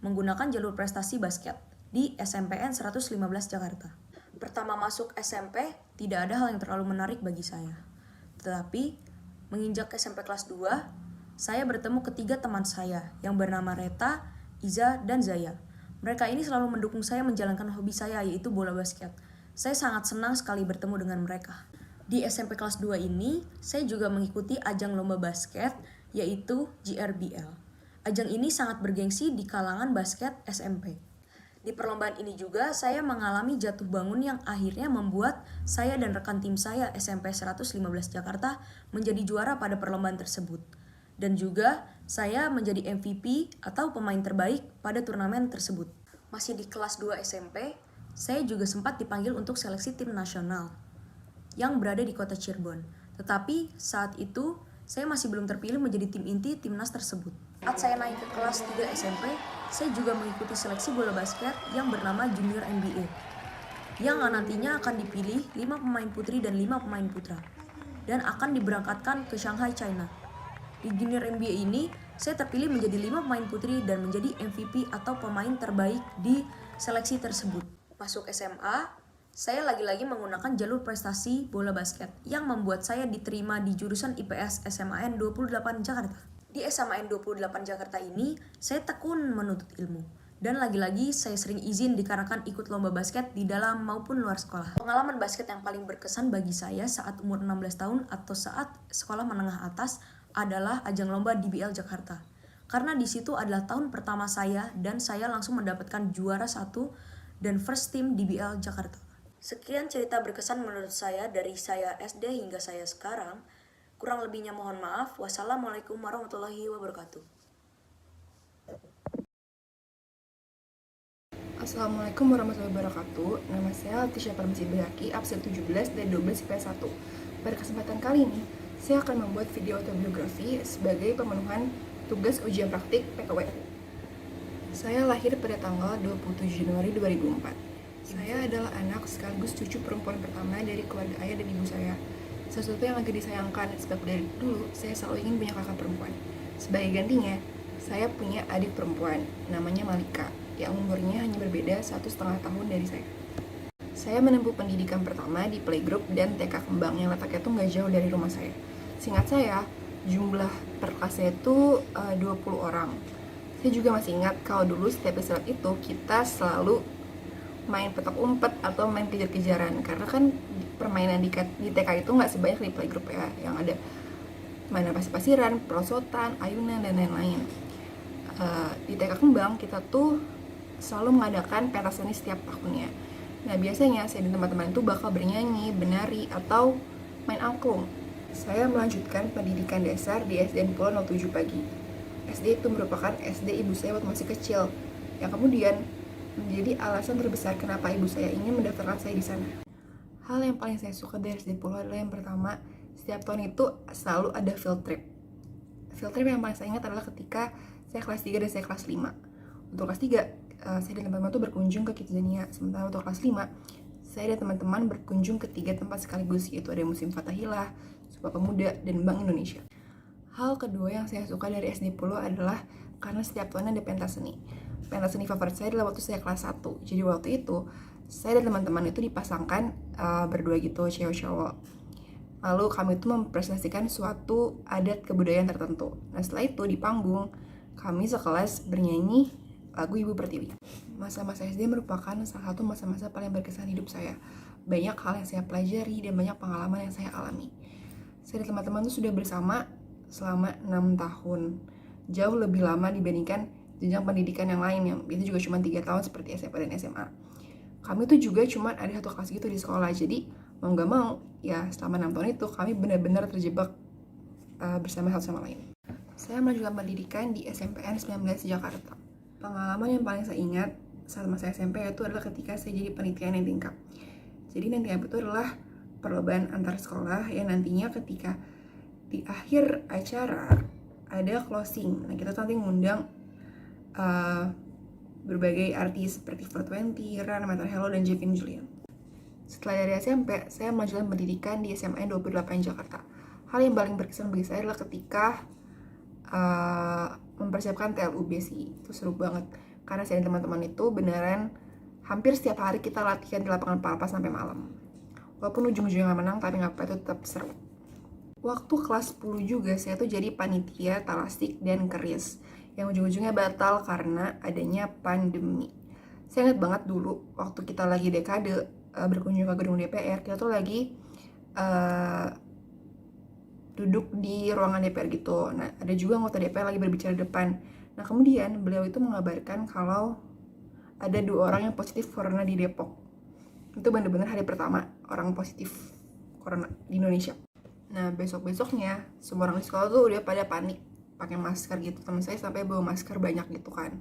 menggunakan jalur prestasi basket di SMPN 115 Jakarta. Pertama masuk SMP, tidak ada hal yang terlalu menarik bagi saya. Tetapi, menginjak SMP kelas 2, saya bertemu ketiga teman saya yang bernama Reta, Iza, dan Zaya. Mereka ini selalu mendukung saya menjalankan hobi saya, yaitu bola basket. Saya sangat senang sekali bertemu dengan mereka. Di SMP kelas 2 ini, saya juga mengikuti ajang lomba basket, yaitu GRBL. Ajang ini sangat bergengsi di kalangan basket SMP. Di perlombaan ini juga saya mengalami jatuh bangun yang akhirnya membuat saya dan rekan tim saya SMP 115 Jakarta menjadi juara pada perlombaan tersebut. Dan juga saya menjadi MVP atau pemain terbaik pada turnamen tersebut. Masih di kelas 2 SMP, saya juga sempat dipanggil untuk seleksi tim nasional yang berada di kota Cirebon. Tetapi saat itu saya masih belum terpilih menjadi tim inti timnas tersebut. Saat saya naik ke kelas 3 SMP, saya juga mengikuti seleksi bola basket yang bernama Junior NBA, yang nantinya akan dipilih 5 pemain putri dan 5 pemain putra, dan akan diberangkatkan ke Shanghai, China. Di Junior NBA ini, saya terpilih menjadi 5 pemain putri dan menjadi MVP atau pemain terbaik di seleksi tersebut. Masuk SMA, saya lagi-lagi menggunakan jalur prestasi bola basket yang membuat saya diterima di jurusan IPS SMAN 28 Jakarta. Di SMAN 28 Jakarta ini, saya tekun menuntut ilmu. Dan lagi-lagi saya sering izin dikarenakan ikut lomba basket di dalam maupun luar sekolah. Pengalaman basket yang paling berkesan bagi saya saat umur 16 tahun atau saat sekolah menengah atas adalah ajang lomba DBL Jakarta. Karena di situ adalah tahun pertama saya dan saya langsung mendapatkan juara 1 dan first team DBL Jakarta. Sekian cerita berkesan menurut saya dari saya SD hingga saya sekarang. Kurang lebihnya mohon maaf. Wassalamualaikum warahmatullahi wabarakatuh. Assalamualaikum warahmatullahi wabarakatuh. Nama saya Leticia Parmisi Bayaki, absen 17 dari 12 IPS 1. Pada kesempatan kali ini, saya akan membuat video autobiografi sebagai pemenuhan tugas ujian praktik PKWU. Saya lahir pada tanggal 27 Januari 2004. Saya adalah anak sekaligus cucu perempuan pertama dari keluarga ayah dan ibu saya. Sesuatu yang agak disayangkan sebab dari dulu saya selalu ingin punya kakak perempuan. Sebagai gantinya, saya punya adik perempuan namanya Malika yang umurnya hanya berbeda 1,5 tahun dari saya. Saya menempuh pendidikan pertama di playgroup dan TK Kembang yang letaknya tuh nggak jauh dari rumah saya. Seingat saya, jumlah per kelasnya itu 20 orang. Saya juga masih ingat kalau dulu setiap istirahat itu kita selalu main petak umpet atau main kejar-kejaran, karena kan permainan di TK itu nggak sebanyak di playgroup ya, yang ada mainan pasir-pasiran, perosotan, ayunan, dan lain-lain. Di TK Kembang kita tuh selalu mengadakan pentas seni setiap tahunnya. Nah biasanya saya dan teman-teman itu bakal bernyanyi, menari, atau main angklung. Saya melanjutkan pendidikan dasar di SDN Pulau 07 Pagi. SD itu merupakan SD ibu saya waktu masih kecil, yang kemudian menjadi alasan terbesar kenapa ibu saya ingin mendaftarkan saya di sana. Hal yang paling saya suka dari SD Pulau adalah yang pertama, setiap tahun itu selalu ada field trip. Field trip yang paling saya ingat adalah ketika saya kelas 3 dan saya kelas 5. Untuk kelas 3, saya dan teman-teman itu berkunjung ke Kidzania. Sementara untuk kelas 5, saya dan teman-teman berkunjung ke 3 tempat sekaligus, yaitu ada Museum Fathahilah, Sumpah Pemuda, dan Bank Indonesia. Hal kedua yang saya suka dari SD Polo adalah karena setiap tahun ada pentas seni. Pentas seni favorit saya adalah waktu saya kelas 1. Jadi waktu itu, saya dan teman-teman itu dipasangkan berdua gitu, cewek-cowok. Lalu kami itu mempresentasikan suatu adat kebudayaan tertentu. Nah setelah itu di panggung, kami sekelas bernyanyi lagu Ibu Pertiwi. Masa-masa SD merupakan salah satu masa-masa paling berkesan hidup saya. Banyak hal yang saya pelajari dan banyak pengalaman yang saya alami. Saya dan teman-teman itu sudah bersama selama 6 tahun. Jauh lebih lama dibandingkan jenjang pendidikan yang lain yang itu juga cuma 3 tahun seperti SMP dan SMA. Kami tuh juga cuma ada 1 kelas gitu di sekolah. Jadi mau gak mau, ya selama 6 tahun itu kami benar-benar terjebak bersama satu sama lain. Saya melanjutkan pendidikan di SMPN 19 Jakarta. Pengalaman yang paling saya ingat saat masa SMP itu adalah ketika saya jadi panitia Nantingkap. Jadi Nantingkap itu adalah perlombaan antar sekolah yang nantinya ketika di akhir acara ada closing. Nah kita tuh nanti mengundang berbagai artis seperti 420, Ran, Metal Hello, dan Jevin Julian. Setelah dari SMP, saya melanjutkan pendidikan di SMN 28 Jakarta. Hal yang paling berkesan bagi saya adalah ketika mempersiapkan TLUB sih. Itu seru banget karena saya dan teman-teman itu beneran hampir setiap hari kita latihan di lapangan Palpa sampai malam. Walaupun ujung-ujungnya nggak menang, tapi nggak apa-apa, itu tetap seru. Waktu kelas 10 juga saya tuh jadi panitia Talastik dan Keris yang ujung-ujungnya batal karena adanya pandemi. Saya ingat banget dulu waktu kita lagi dekade berkunjung ke gedung DPR, kita tuh lagi duduk di ruangan DPR gitu. Nah, ada juga anggota DPR lagi berbicara di depan. Nah, kemudian beliau itu mengabarkan kalau ada 2 orang yang positif corona di Depok. Itu benar-benar hari pertama orang positif corona di Indonesia. Nah, besok-besoknya semua orang di sekolah tuh udah pada panik pakai masker gitu. Teman saya sampai bawa masker banyak gitu kan.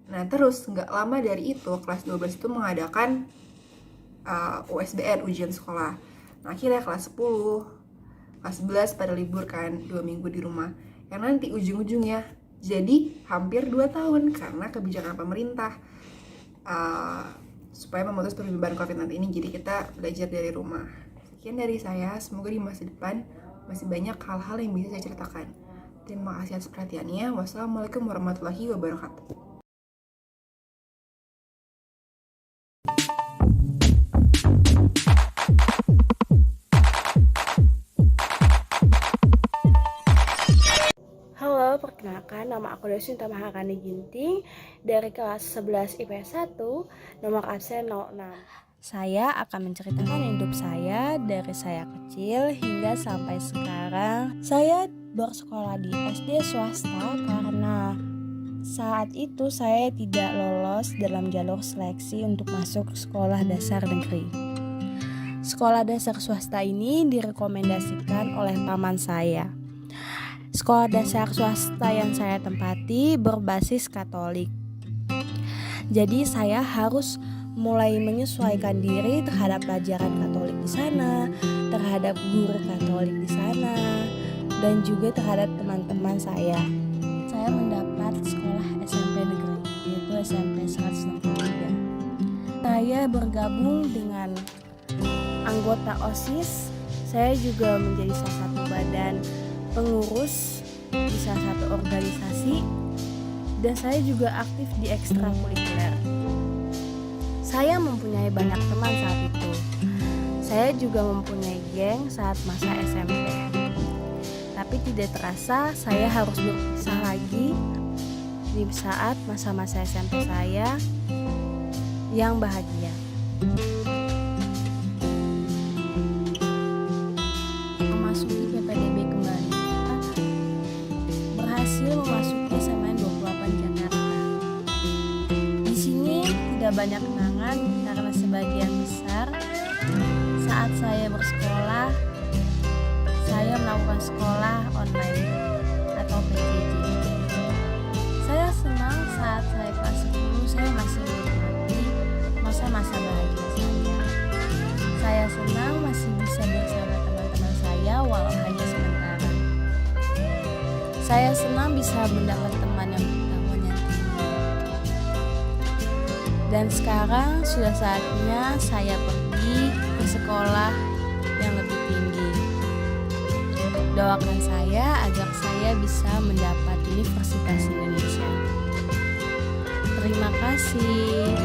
Nah, terus nggak lama dari itu kelas 12 itu mengadakan USBN, ujian sekolah. Nah, akhirnya kelas 10 kelas 11 pada libur kan 2 minggu di rumah, yang nanti ujung-ujungnya jadi hampir 2 tahun karena kebijakan pemerintah supaya memutus penyebaran COVID-19 ini. Jadi kita belajar dari rumah. Sekian dari saya, semoga di masa depan masih banyak hal-hal yang bisa saya ceritakan. Terima kasih atas perhatiannya. Wassalamualaikum warahmatullahi wabarakatuh. Halo, perkenalkan nama aku Desinta Mahakani Ginting dari kelas 11 IPS 1, nomor absen 06. Saya akan menceritakan hidup saya dari saya kecil hingga sampai sekarang. Saya bersekolah di SD swasta karena saat itu saya tidak lolos dalam jalur seleksi untuk masuk sekolah dasar negeri. Sekolah dasar swasta ini direkomendasikan oleh paman saya. Sekolah dasar swasta yang saya tempati berbasis Katolik. Jadi saya harus mulai menyesuaikan diri terhadap pelajaran Katolik di sana, terhadap guru Katolik di sana, dan juga terhadap teman-teman saya. Saya mendapat sekolah SMP negeri, yaitu SMP 163. Saya bergabung dengan anggota OSIS. Saya juga menjadi salah satu badan pengurus di salah satu organisasi, dan saya juga aktif di ekstrakurikuler. Saya mempunyai banyak teman saat itu. Saya juga mempunyai geng saat masa SMP. Tapi tidak terasa saya harus berpisah lagi di saat masa-masa SMP saya yang bahagia. Memasuki PPDB kembali, berhasil memasuki SMN 28 Jakarta. Di sini tidak banyak kenangan karena sebagian besar saat saya bersekolah, saya melakukan sekolah online atau PJJ. Saya senang saat saya kelas 10 saya masih menikmati masa-masa bahagia saya. Saya senang masih bisa bersama teman-teman saya walau hanya sementara. Saya senang bisa mendapat teman yang pengetahuan yang tinggi. Dan sekarang sudah saatnya saya pergi ke sekolah yang lebih tinggi. Doakan saya agar saya bisa mendapat Universitas Indonesia. Terima kasih.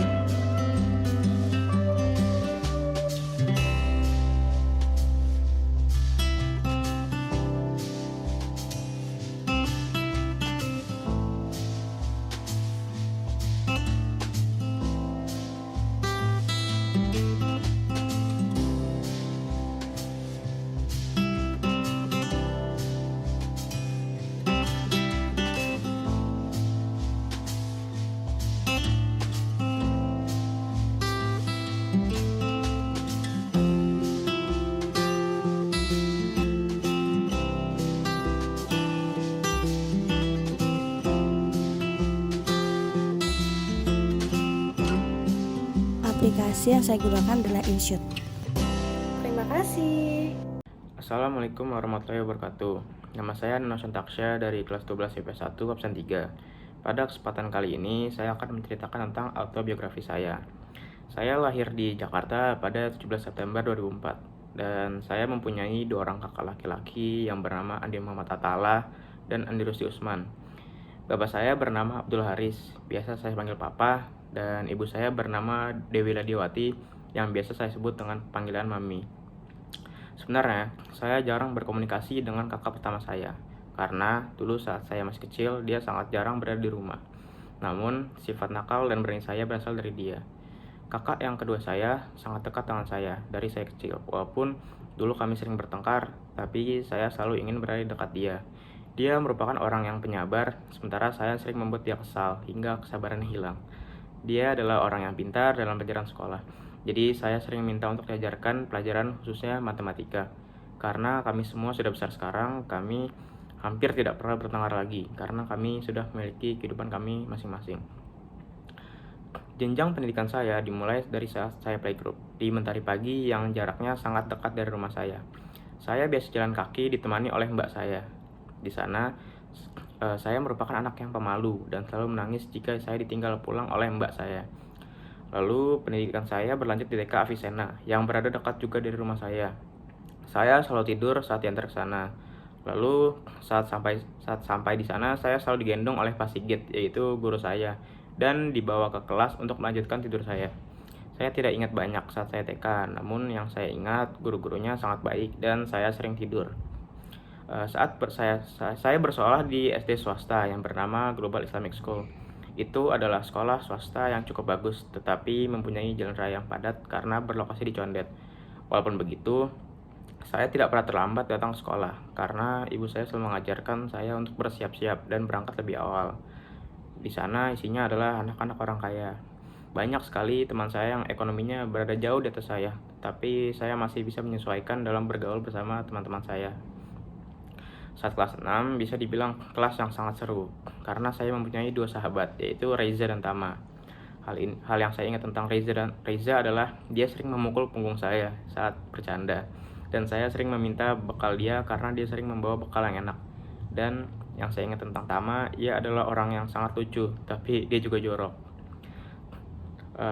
Aplikasi yang saya gunakan adalah InShoot. Terima kasih. Assalamualaikum warahmatullahi wabarakatuh. Nama saya Nusantara Taksya dari kelas 12 IPS 1 absen 3. Pada kesempatan kali ini saya akan menceritakan tentang autobiografi saya. Saya lahir di Jakarta pada 17 September 2004 dan saya mempunyai 2 orang kakak laki-laki yang bernama Andi Muhammad Atala dan Andi Rusdi Usman. Bapak saya bernama Abdul Haris, biasa saya panggil Papa, dan ibu saya bernama Dewi Ladiawati yang biasa saya sebut dengan panggilan Mami. Sebenarnya, saya jarang berkomunikasi dengan kakak pertama saya, karena dulu saat saya masih kecil, dia sangat jarang berada di rumah. Namun, sifat nakal dan berani saya berasal dari dia. Kakak yang kedua saya sangat dekat dengan saya dari saya kecil, walaupun dulu kami sering bertengkar, tapi saya selalu ingin berada di dekat dia. Dia merupakan orang yang penyabar, sementara saya sering membuat dia kesal, hingga kesabarannya hilang. Dia adalah orang yang pintar dalam pelajaran sekolah. Jadi saya sering minta untuk diajarkan pelajaran khususnya matematika. Karena kami semua sudah besar sekarang, kami hampir tidak pernah bertengkar lagi. Karena kami sudah memiliki kehidupan kami masing-masing. Jenjang pendidikan saya dimulai dari saat saya playgroup di Mentari Pagi yang jaraknya sangat dekat dari rumah saya. Saya biasa jalan kaki ditemani oleh mbak saya. Di sana, saya merupakan anak yang pemalu dan selalu menangis jika saya ditinggal pulang oleh mbak saya. Lalu pendidikan saya berlanjut di TK Avicenna yang berada dekat juga dari rumah saya. Saya selalu tidur saat diantar ke sana. Lalu saat sampai di sana saya selalu digendong oleh Pak Sigit, yaitu guru saya, dan dibawa ke kelas untuk melanjutkan tidur saya. Saya tidak ingat banyak saat saya TK, namun yang saya ingat guru-gurunya sangat baik dan saya sering tidur. Saya bersekolah di SD swasta yang bernama Global Islamic School. Itu adalah sekolah swasta yang cukup bagus, tetapi mempunyai jalan raya yang padat karena berlokasi di Condet. Walaupun begitu, saya tidak pernah terlambat datang sekolah, karena ibu saya selalu mengajarkan saya untuk bersiap-siap dan berangkat lebih awal. Di sana isinya adalah anak-anak orang kaya. Banyak sekali teman saya yang ekonominya berada jauh di atas saya, tapi saya masih bisa menyesuaikan dalam bergaul bersama teman-teman saya. Saat kelas 6 bisa dibilang kelas yang sangat seru karena saya mempunyai 2 sahabat, yaitu Reza dan Tama. Hal yang saya ingat tentang Reza adalah dia sering memukul punggung saya saat bercanda, dan saya sering meminta bekal dia karena dia sering membawa bekal yang enak. Dan yang saya ingat tentang Tama, ia adalah orang yang sangat lucu, tapi dia juga jorok.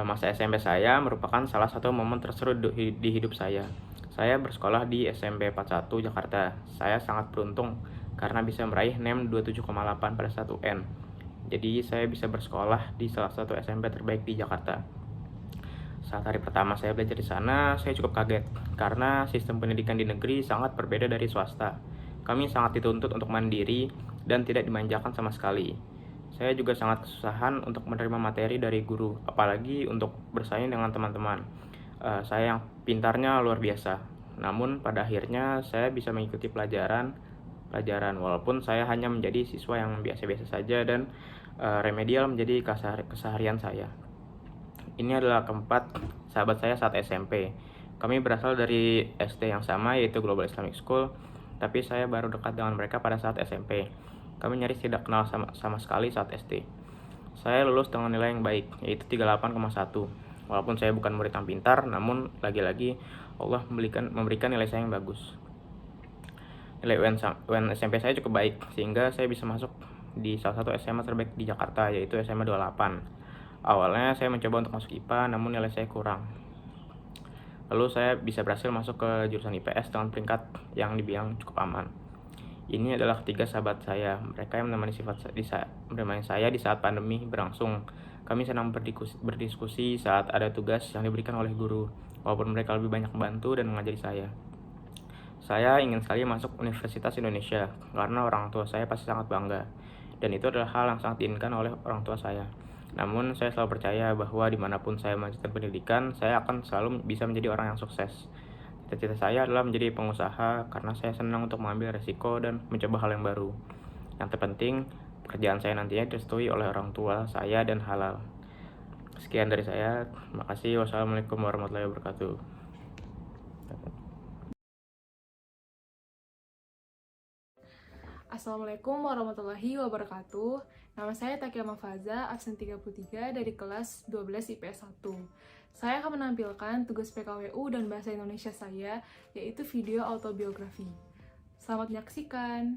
Masa SMP saya merupakan salah satu momen terseru di hidup saya. Saya bersekolah di SMP 41 Jakarta. Saya sangat beruntung karena bisa meraih NEM 27,8 pada 1 UN. Jadi saya bisa bersekolah di salah satu SMP terbaik di Jakarta. Saat hari pertama saya belajar di sana, saya cukup kaget karena sistem pendidikan di negeri sangat berbeda dari swasta. Kami sangat dituntut untuk mandiri dan tidak dimanjakan sama sekali. Saya juga sangat kesusahan untuk menerima materi dari guru, apalagi untuk bersaing dengan teman-teman. Saya yang pintarnya luar biasa. Namun pada akhirnya saya bisa mengikuti pelajaran walaupun saya hanya menjadi siswa yang biasa-biasa saja dan remedial menjadi keseharian saya. Ini adalah keempat sahabat saya saat SMP. Kami berasal dari SD yang sama, yaitu Global Islamic School, tapi saya baru dekat dengan mereka pada saat SMP. Kami nyaris tidak kenal sama sekali saat SD. Saya lulus dengan nilai yang baik, yaitu 38,1. Walaupun saya bukan murid yang pintar, namun lagi-lagi Allah memberikan nilai saya yang bagus. Nilai UN SMP saya cukup baik, sehingga saya bisa masuk di salah satu SMA terbaik di Jakarta, yaitu SMA 28. Awalnya saya mencoba untuk masuk IPA, namun nilai saya kurang. Lalu saya bisa berhasil masuk ke jurusan IPS dengan peringkat yang dibilang cukup aman. Ini adalah ketiga sahabat saya, mereka yang menemani saya di saat pandemi berlangsung. Kami senang berdiskusi saat ada tugas yang diberikan oleh guru, walaupun mereka lebih banyak membantu dan mengajari saya. Saya ingin sekali masuk Universitas Indonesia, karena orang tua saya pasti sangat bangga, dan itu adalah hal yang sangat diinginkan oleh orang tua saya. Namun, saya selalu percaya bahwa dimanapun saya melanjutkan pendidikan, saya akan selalu bisa menjadi orang yang sukses. Cita-cita saya adalah menjadi pengusaha karena saya senang untuk mengambil resiko dan mencoba hal yang baru. Yang terpenting, pekerjaan saya nantinya direstui oleh orang tua saya dan halal. Sekian dari saya. Terima kasih. Wassalamualaikum warahmatullahi wabarakatuh. Assalamualaikum warahmatullahi wabarakatuh. Nama saya Takia Mafaza, absen 33 dari kelas 12 IPS 1. Saya akan menampilkan tugas PKWU dan Bahasa Indonesia saya, yaitu video autobiografi. Selamat menyaksikan.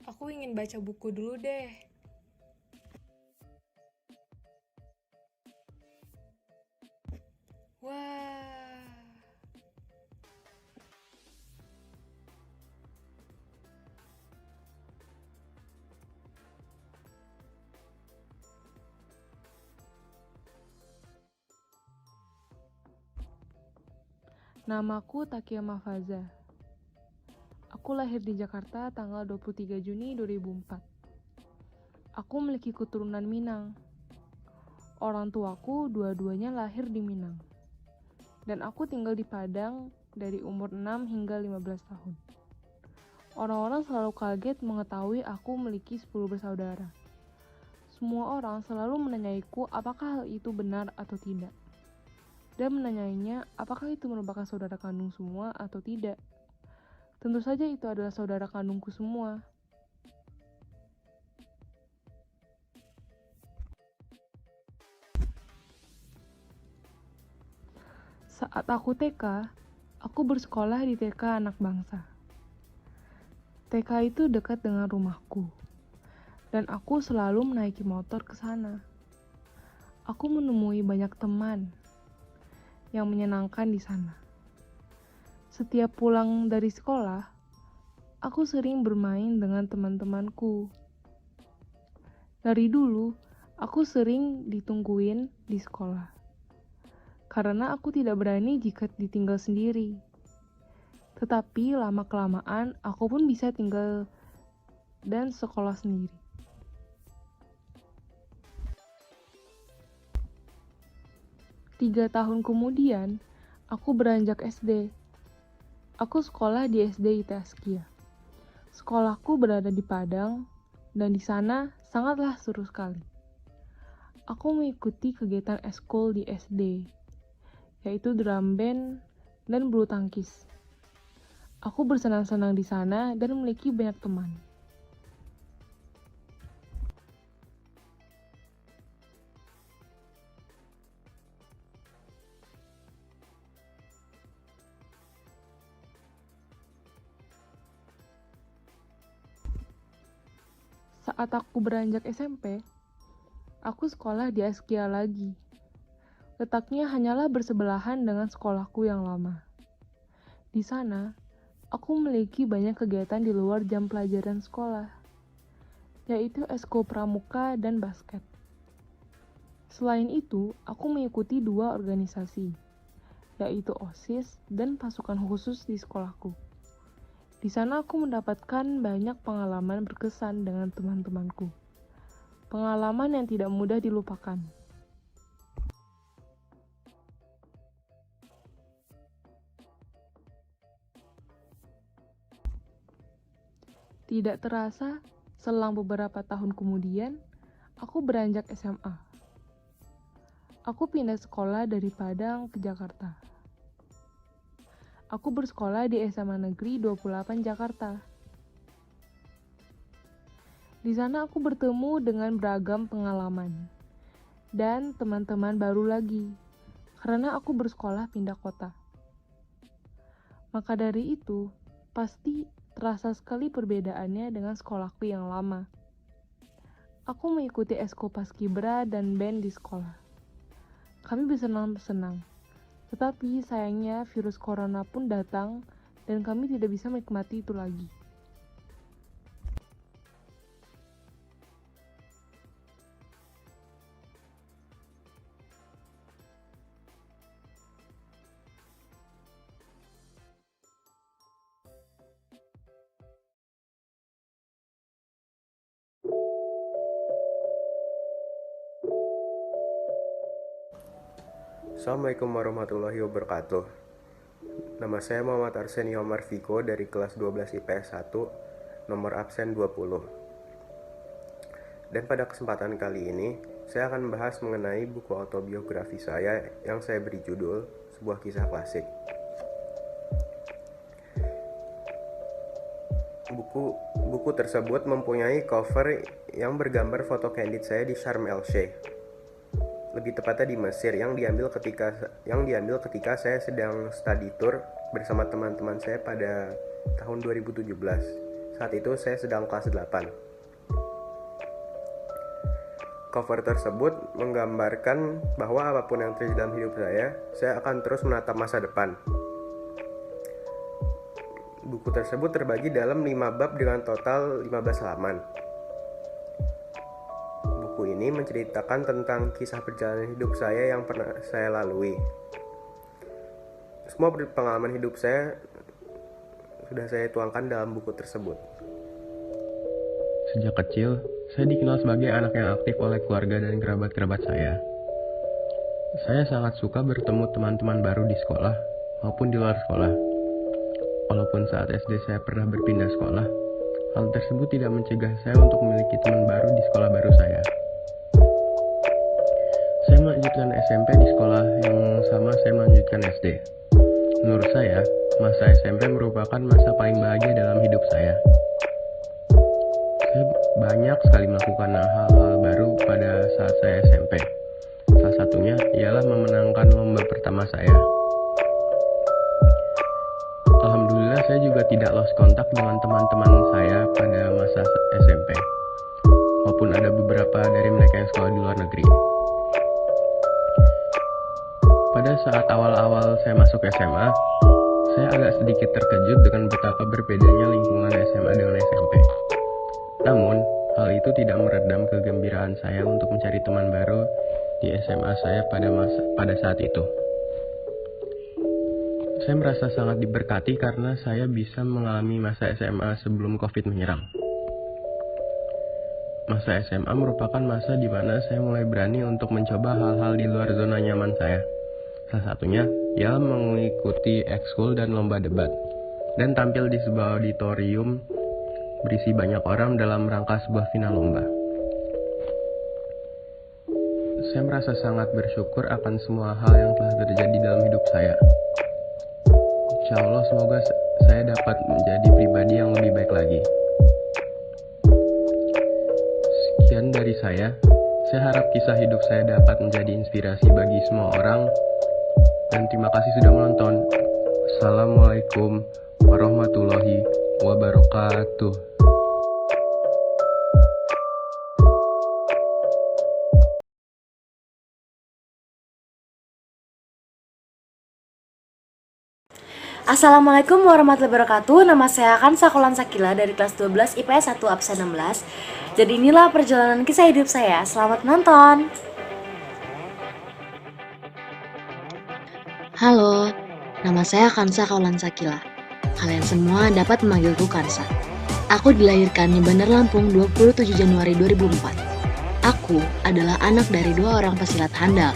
Aku ingin baca buku dulu deh. Wah. Namaku Takia Mafaza. Aku lahir di Jakarta tanggal 23 Juni 2004. Aku memiliki keturunan Minang. Orang tuaku dua-duanya lahir di Minang. Dan aku tinggal di Padang dari umur 6 hingga 15 tahun. Orang-orang selalu kaget mengetahui aku memiliki 10 bersaudara. Semua orang selalu menanyaiku apakah hal itu benar atau tidak. Dan menanyainya apakah itu merupakan saudara kandung semua atau tidak. Tentu saja itu adalah saudara kandungku semua. Saat aku TK, aku bersekolah di TK Anak Bangsa. TK itu dekat dengan rumahku, dan aku selalu menaiki motor ke sana. Aku menemui banyak teman yang menyenangkan di sana. Setiap pulang dari sekolah, aku sering bermain dengan teman-temanku. Dari dulu, aku sering ditungguin di sekolah. Karena aku tidak berani jika ditinggal sendiri. Tetapi lama-kelamaan, aku pun bisa tinggal dan sekolah sendiri. Tiga tahun kemudian, aku beranjak SD. Aku sekolah di SD IT Askia. Sekolahku berada di Padang, dan di sana sangatlah seru sekali. Aku mengikuti kegiatan eskul di SD, yaitu drum band dan bulu tangkis. Aku bersenang-senang di sana dan memiliki banyak teman. Saat aku beranjak SMP, aku sekolah di Askia lagi. Letaknya hanyalah bersebelahan dengan sekolahku yang lama. Di sana, aku memiliki banyak kegiatan di luar jam pelajaran sekolah, yaitu eskul pramuka dan basket. Selain itu, aku mengikuti 2 organisasi, yaitu OSIS dan pasukan khusus di sekolahku. Di sana aku mendapatkan banyak pengalaman berkesan dengan teman-temanku. Pengalaman yang tidak mudah dilupakan. Tidak terasa, selang beberapa tahun kemudian, aku beranjak SMA. Aku pindah sekolah dari Padang ke Jakarta. Aku bersekolah di SMA Negeri 28 Jakarta. Di sana aku bertemu dengan beragam pengalaman dan teman-teman baru lagi, karena aku bersekolah pindah kota. Maka dari itu, Pasti terasa sekali perbedaannya dengan sekolahku yang lama. Aku mengikuti Esko Paskibra dan band di sekolah. Kami bersenang-senang, tetapi sayangnya virus corona pun datang dan kami tidak bisa menikmati itu lagi. Assalamualaikum warahmatullahi wabarakatuh. Nama saya Muhammad Arseni Omar Viko dari kelas 12 IPS 1, nomor absen 20. Dan pada kesempatan kali ini, saya akan membahas mengenai buku autobiografi saya yang saya beri judul Sebuah Kisah Klasik. Buku tersebut mempunyai cover yang bergambar foto candid saya di Sharm El Sheikh, lebih tepatnya di Mesir, yang diambil ketika saya sedang study tour bersama teman-teman saya pada tahun 2017. Saat itu saya sedang kelas 8. Cover tersebut menggambarkan bahwa apapun yang terjadi dalam hidup saya akan terus menatap masa depan. Buku tersebut terbagi dalam 5 bab dengan total 15 halaman. Buku ini menceritakan tentang kisah perjalanan hidup saya yang pernah saya lalui. Semua pengalaman hidup saya sudah saya tuangkan dalam buku tersebut. Sejak kecil, saya dikenal sebagai anak yang aktif oleh keluarga dan kerabat-kerabat saya. Saya sangat suka bertemu teman-teman baru di sekolah maupun di luar sekolah. Walaupun saat SD saya pernah berpindah sekolah, hal tersebut tidak mencegah saya untuk memiliki teman baru di sekolah baru saya. Saya melanjutkan SMP di sekolah yang sama saya melanjutkan SD. Menurut saya, masa SMP merupakan masa paling bahagia dalam hidup saya. Saya banyak sekali melakukan hal-hal baru pada saat saya SMP. Salah satunya ialah memenangkan lomba pertama saya. Alhamdulillah saya juga tidak lost kontak dengan teman-teman saya pada masa SMP. Walaupun ada beberapa dari mereka yang sekolah di luar negeri. Pada saat awal-awal saya masuk SMA, saya agak sedikit terkejut dengan betapa berbedanya lingkungan SMA dengan SMP. Namun, hal itu tidak meredam kegembiraan saya untuk mencari teman baru di SMA saya pada saat itu. Saya merasa sangat diberkati karena saya bisa mengalami masa SMA sebelum COVID menyerang. Masa SMA merupakan masa di mana saya mulai berani untuk mencoba hal-hal di luar zona nyaman saya. Salah satunya ialah mengikuti ekskul dan lomba debat, dan tampil di sebuah auditorium berisi banyak orang dalam rangka sebuah final lomba. Saya merasa sangat bersyukur akan semua hal yang telah terjadi dalam hidup saya. Insya Allah semoga saya dapat menjadi pribadi yang lebih baik lagi. Sekian dari saya harap kisah hidup saya dapat menjadi inspirasi bagi semua orang. Dan terima kasih sudah menonton. Assalamualaikum warahmatullahi wabarakatuh. Assalamualaikum warahmatullahi wabarakatuh. Nama saya Kansa Kolan Sakila dari kelas 12 IPS 1 absen 16. Jadi inilah perjalanan kisah hidup saya. Selamat menonton. Halo, nama saya Kansa Kaulan Sakila. Kalian semua dapat memanggilku Kansa. Aku dilahirkan di Bandar Lampung 27 Januari 2004. Aku adalah anak dari 2 orang pesilat handal.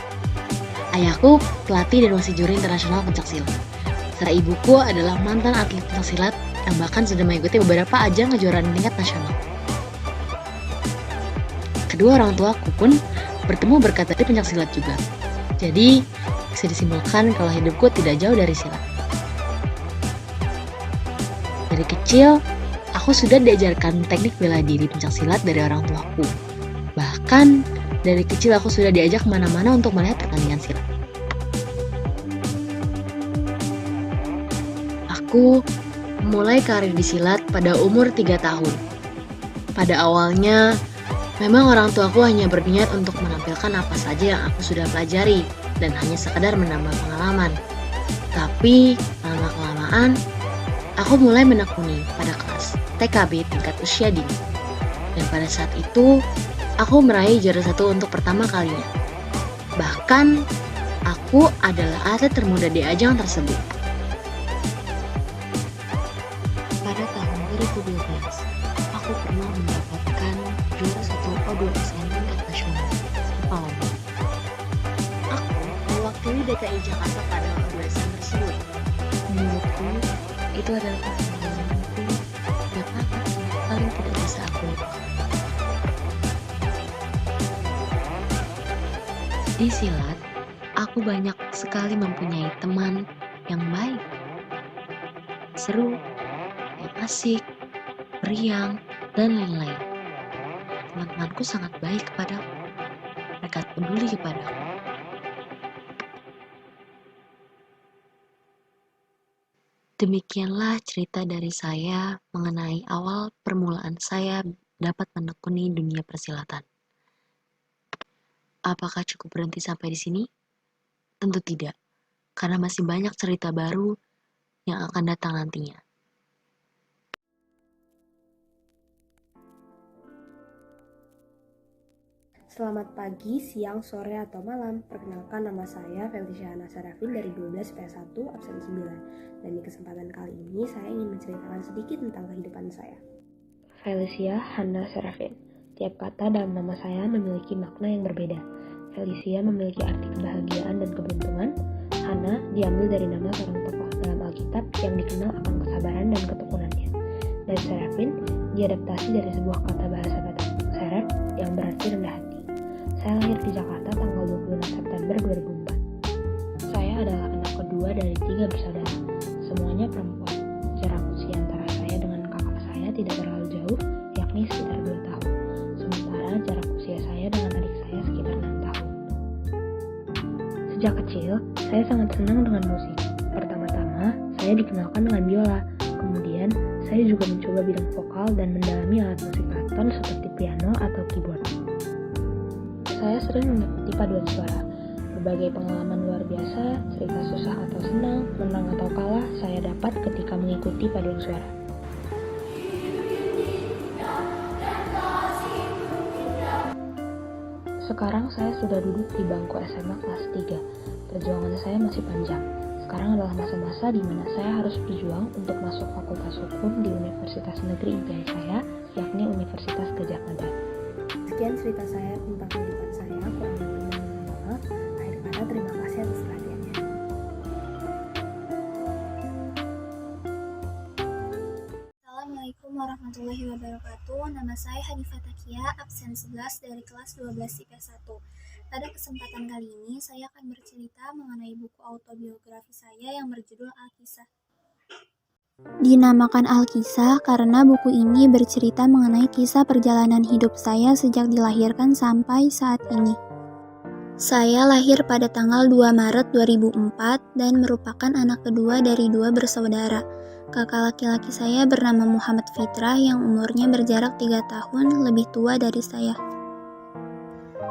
Ayahku pelatih dan wasit juri internasional pencaksilat. Serta ibuku adalah mantan atlet pencaksilat yang bahkan sudah mengikuti beberapa ajang kejuaraan tingkat nasional. Kedua orang tuaku pun bertemu berkat dari pencaksilat juga. Jadi, bisa disimpulkan kalau hidupku tidak jauh dari silat. Dari kecil, aku sudah diajarkan teknik bela diri pencaksilat dari orang tuaku. Bahkan, dari kecil aku sudah diajak kemana-mana untuk melihat pertandingan silat. Aku memulai karir di silat pada umur 3 tahun. Pada awalnya, memang orang tuaku hanya berniat untuk menampilkan apa saja yang aku sudah pelajari dan hanya sekadar menambah pengalaman. Tapi, lama-kelamaan, aku mulai menekuni pada kelas TKB tingkat usia dini. Dan pada saat itu, aku meraih juara 1 untuk pertama kalinya. Bahkan, aku adalah atlet termuda di ajang tersebut. Pada tahun 2012, aku pernah mendapatkan juara 1 O2SN tingkat nasional di Palembang. Aku mewakili DKI Jakarta pada O2SN tersebut. Menurutku, itu adalah pengalamanku yang paling tidak bisa aku lupakan. Di silat, aku banyak sekali mempunyai teman yang baik, seru, yang asik, periang, dan lain-lain. Teman-temanku sangat baik kepadaku. Mereka peduli kepadaku. Demikianlah cerita dari saya mengenai awal permulaan saya dapat menekuni dunia persilatan. Apakah cukup berhenti sampai di sini? Tentu tidak, karena masih banyak cerita baru yang akan datang nantinya. Selamat pagi, siang, sore, atau malam. Perkenalkan, nama saya Felicia Hana Sarafin dari 12 PS1 absen 9. Dan di kesempatan kali ini saya ingin menceritakan sedikit tentang kehidupan saya. Felicia Hana Sarafin. Tiap kata dalam nama saya memiliki makna yang berbeda. Felicia memiliki arti kebahagiaan dan keberuntungan. Hana diambil dari nama seorang tokoh dalam Alkitab yang dikenal akan kesabaran dan ketekunannya. Dan Sarafin diadaptasi dari sebuah kata bahasa Batak, Serap, yang berarti rendah hati. Saya lahir di Jakarta tanggal 26 September 2004. Saya adalah anak kedua dari 3 bersaudara. Semuanya perempuan. Jarak usia antara saya dengan kakak saya tidak terlalu jauh, yakni sekitar 2 tahun. Sementara jarak usia saya dengan adik saya sekitar 6 tahun. Sejak kecil, saya sangat senang dengan musik. Pertama-tama, saya dikenalkan dengan biola. Kemudian, saya juga mencoba bidang vokal dan mendalami alat musik keraton seperti piano atau keyboard. Saya sering mengikuti paduan suara. Berbagai pengalaman luar biasa, cerita susah atau senang, menang atau kalah, saya dapat ketika mengikuti paduan suara. Sekarang saya sudah duduk di bangku SMA kelas 3. Perjuangan saya masih panjang. Sekarang adalah masa-masa di mana saya harus berjuang untuk masuk Fakultas Hukum di Universitas Negeri Impian saya, yakni Universitas Gadjah Mada. Sekian cerita saya tentang kehidupan saya, kurang lebih mohon maaf. Akhir kata, terima kasih atas perhatiannya. Assalamualaikum warahmatullahi wabarakatuh. Nama saya Hanifah Takia, absen 11 dari kelas 12 IPS 1. Pada kesempatan kali ini, saya akan bercerita mengenai buku autobiografi saya yang berjudul Alkisah. Dinamakan Alkisah karena buku ini bercerita mengenai kisah perjalanan hidup saya sejak dilahirkan sampai saat ini. Saya lahir pada tanggal 2 Maret 2004 dan merupakan anak kedua dari 2 bersaudara. Kakak laki-laki saya bernama Muhammad Fitrah yang umurnya berjarak 3 tahun lebih tua dari saya.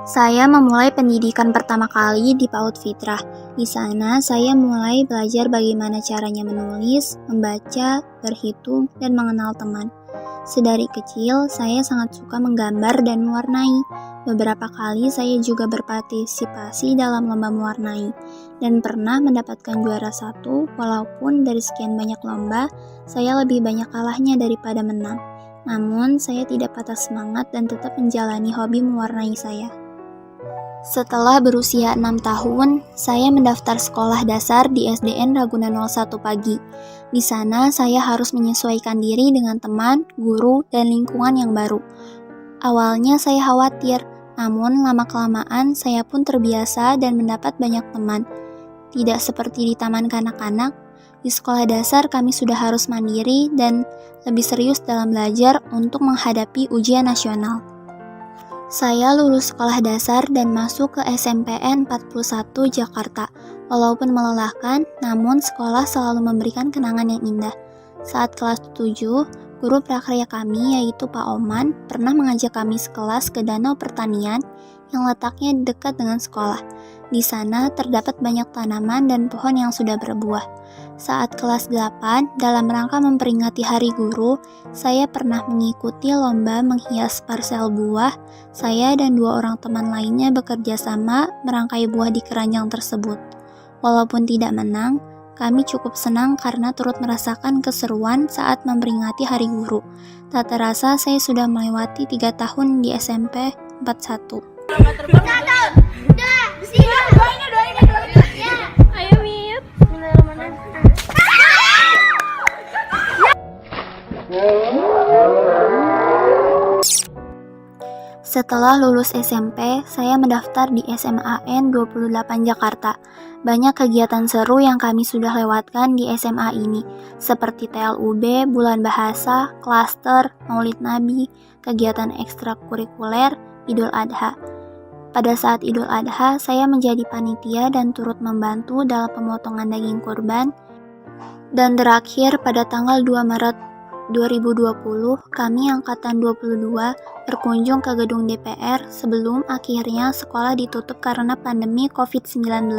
Saya memulai pendidikan pertama kali di PAUD Fitrah. Di sana, saya mulai belajar bagaimana caranya menulis, membaca, berhitung, dan mengenal teman. Sedari kecil, saya sangat suka menggambar dan mewarnai. Beberapa kali saya juga berpartisipasi dalam lomba mewarnai, dan pernah mendapatkan juara 1, walaupun dari sekian banyak lomba, saya lebih banyak kalahnya daripada menang. Namun, saya tidak patah semangat dan tetap menjalani hobi mewarnai saya. Setelah berusia 6 tahun, saya mendaftar sekolah dasar di SDN Ragunan 01 Pagi. Di sana, saya harus menyesuaikan diri dengan teman, guru, dan lingkungan yang baru. Awalnya saya khawatir, namun lama-kelamaan saya pun terbiasa dan mendapat banyak teman. Tidak seperti di taman kanak-kanak, di sekolah dasar kami sudah harus mandiri dan lebih serius dalam belajar untuk menghadapi ujian nasional. Saya lulus sekolah dasar dan masuk ke SMPN 41 Jakarta. Walaupun melelahkan, namun sekolah selalu memberikan kenangan yang indah. Saat kelas 7, guru prakarya kami yaitu Pak Oman pernah mengajak kami sekelas ke danau pertanian yang letaknya dekat dengan sekolah. Di sana terdapat banyak tanaman dan pohon yang sudah berbuah. Saat kelas 8, dalam rangka memperingati Hari Guru, saya pernah mengikuti lomba menghias parsel buah. Saya dan 2 orang teman lainnya bekerja sama merangkai buah di keranjang tersebut. Walaupun tidak menang, kami cukup senang karena turut merasakan keseruan saat memperingati Hari Guru. Tak terasa saya sudah melewati 3 tahun di SMP 41. Ayo Mit. Bismillahirrahmanirrahim. Setelah lulus SMP, saya mendaftar di SMAN 28 Jakarta. Banyak kegiatan seru yang kami sudah lewatkan di SMA ini, seperti TLUB, Bulan Bahasa, Klaster, Maulid Nabi, kegiatan ekstrakurikuler, Idul Adha. Pada saat Idul Adha, saya menjadi panitia dan turut membantu dalam pemotongan daging kurban. Dan terakhir, pada tanggal 2 Maret 2020, kami angkatan 22 berkunjung ke gedung DPR sebelum akhirnya sekolah ditutup karena pandemi COVID-19.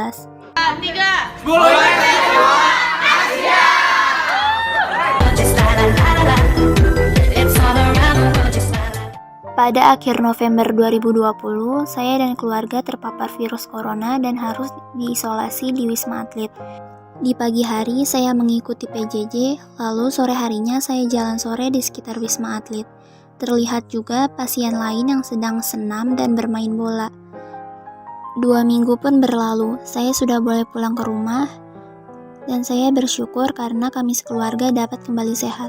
Pada akhir November 2020, saya dan keluarga terpapar virus corona dan harus diisolasi di Wisma Atlet. Di pagi hari saya mengikuti PJJ, lalu sore harinya saya jalan sore di sekitar Wisma Atlet. Terlihat juga pasien lain yang sedang senam dan bermain bola. 2 minggu pun berlalu, saya sudah boleh pulang ke rumah, dan saya bersyukur karena kami sekeluarga dapat kembali sehat.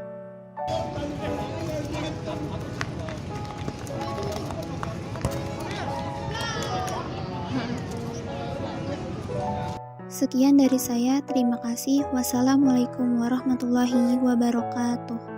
Sekian dari saya, terima kasih. Wassalamualaikum warahmatullahi wabarakatuh.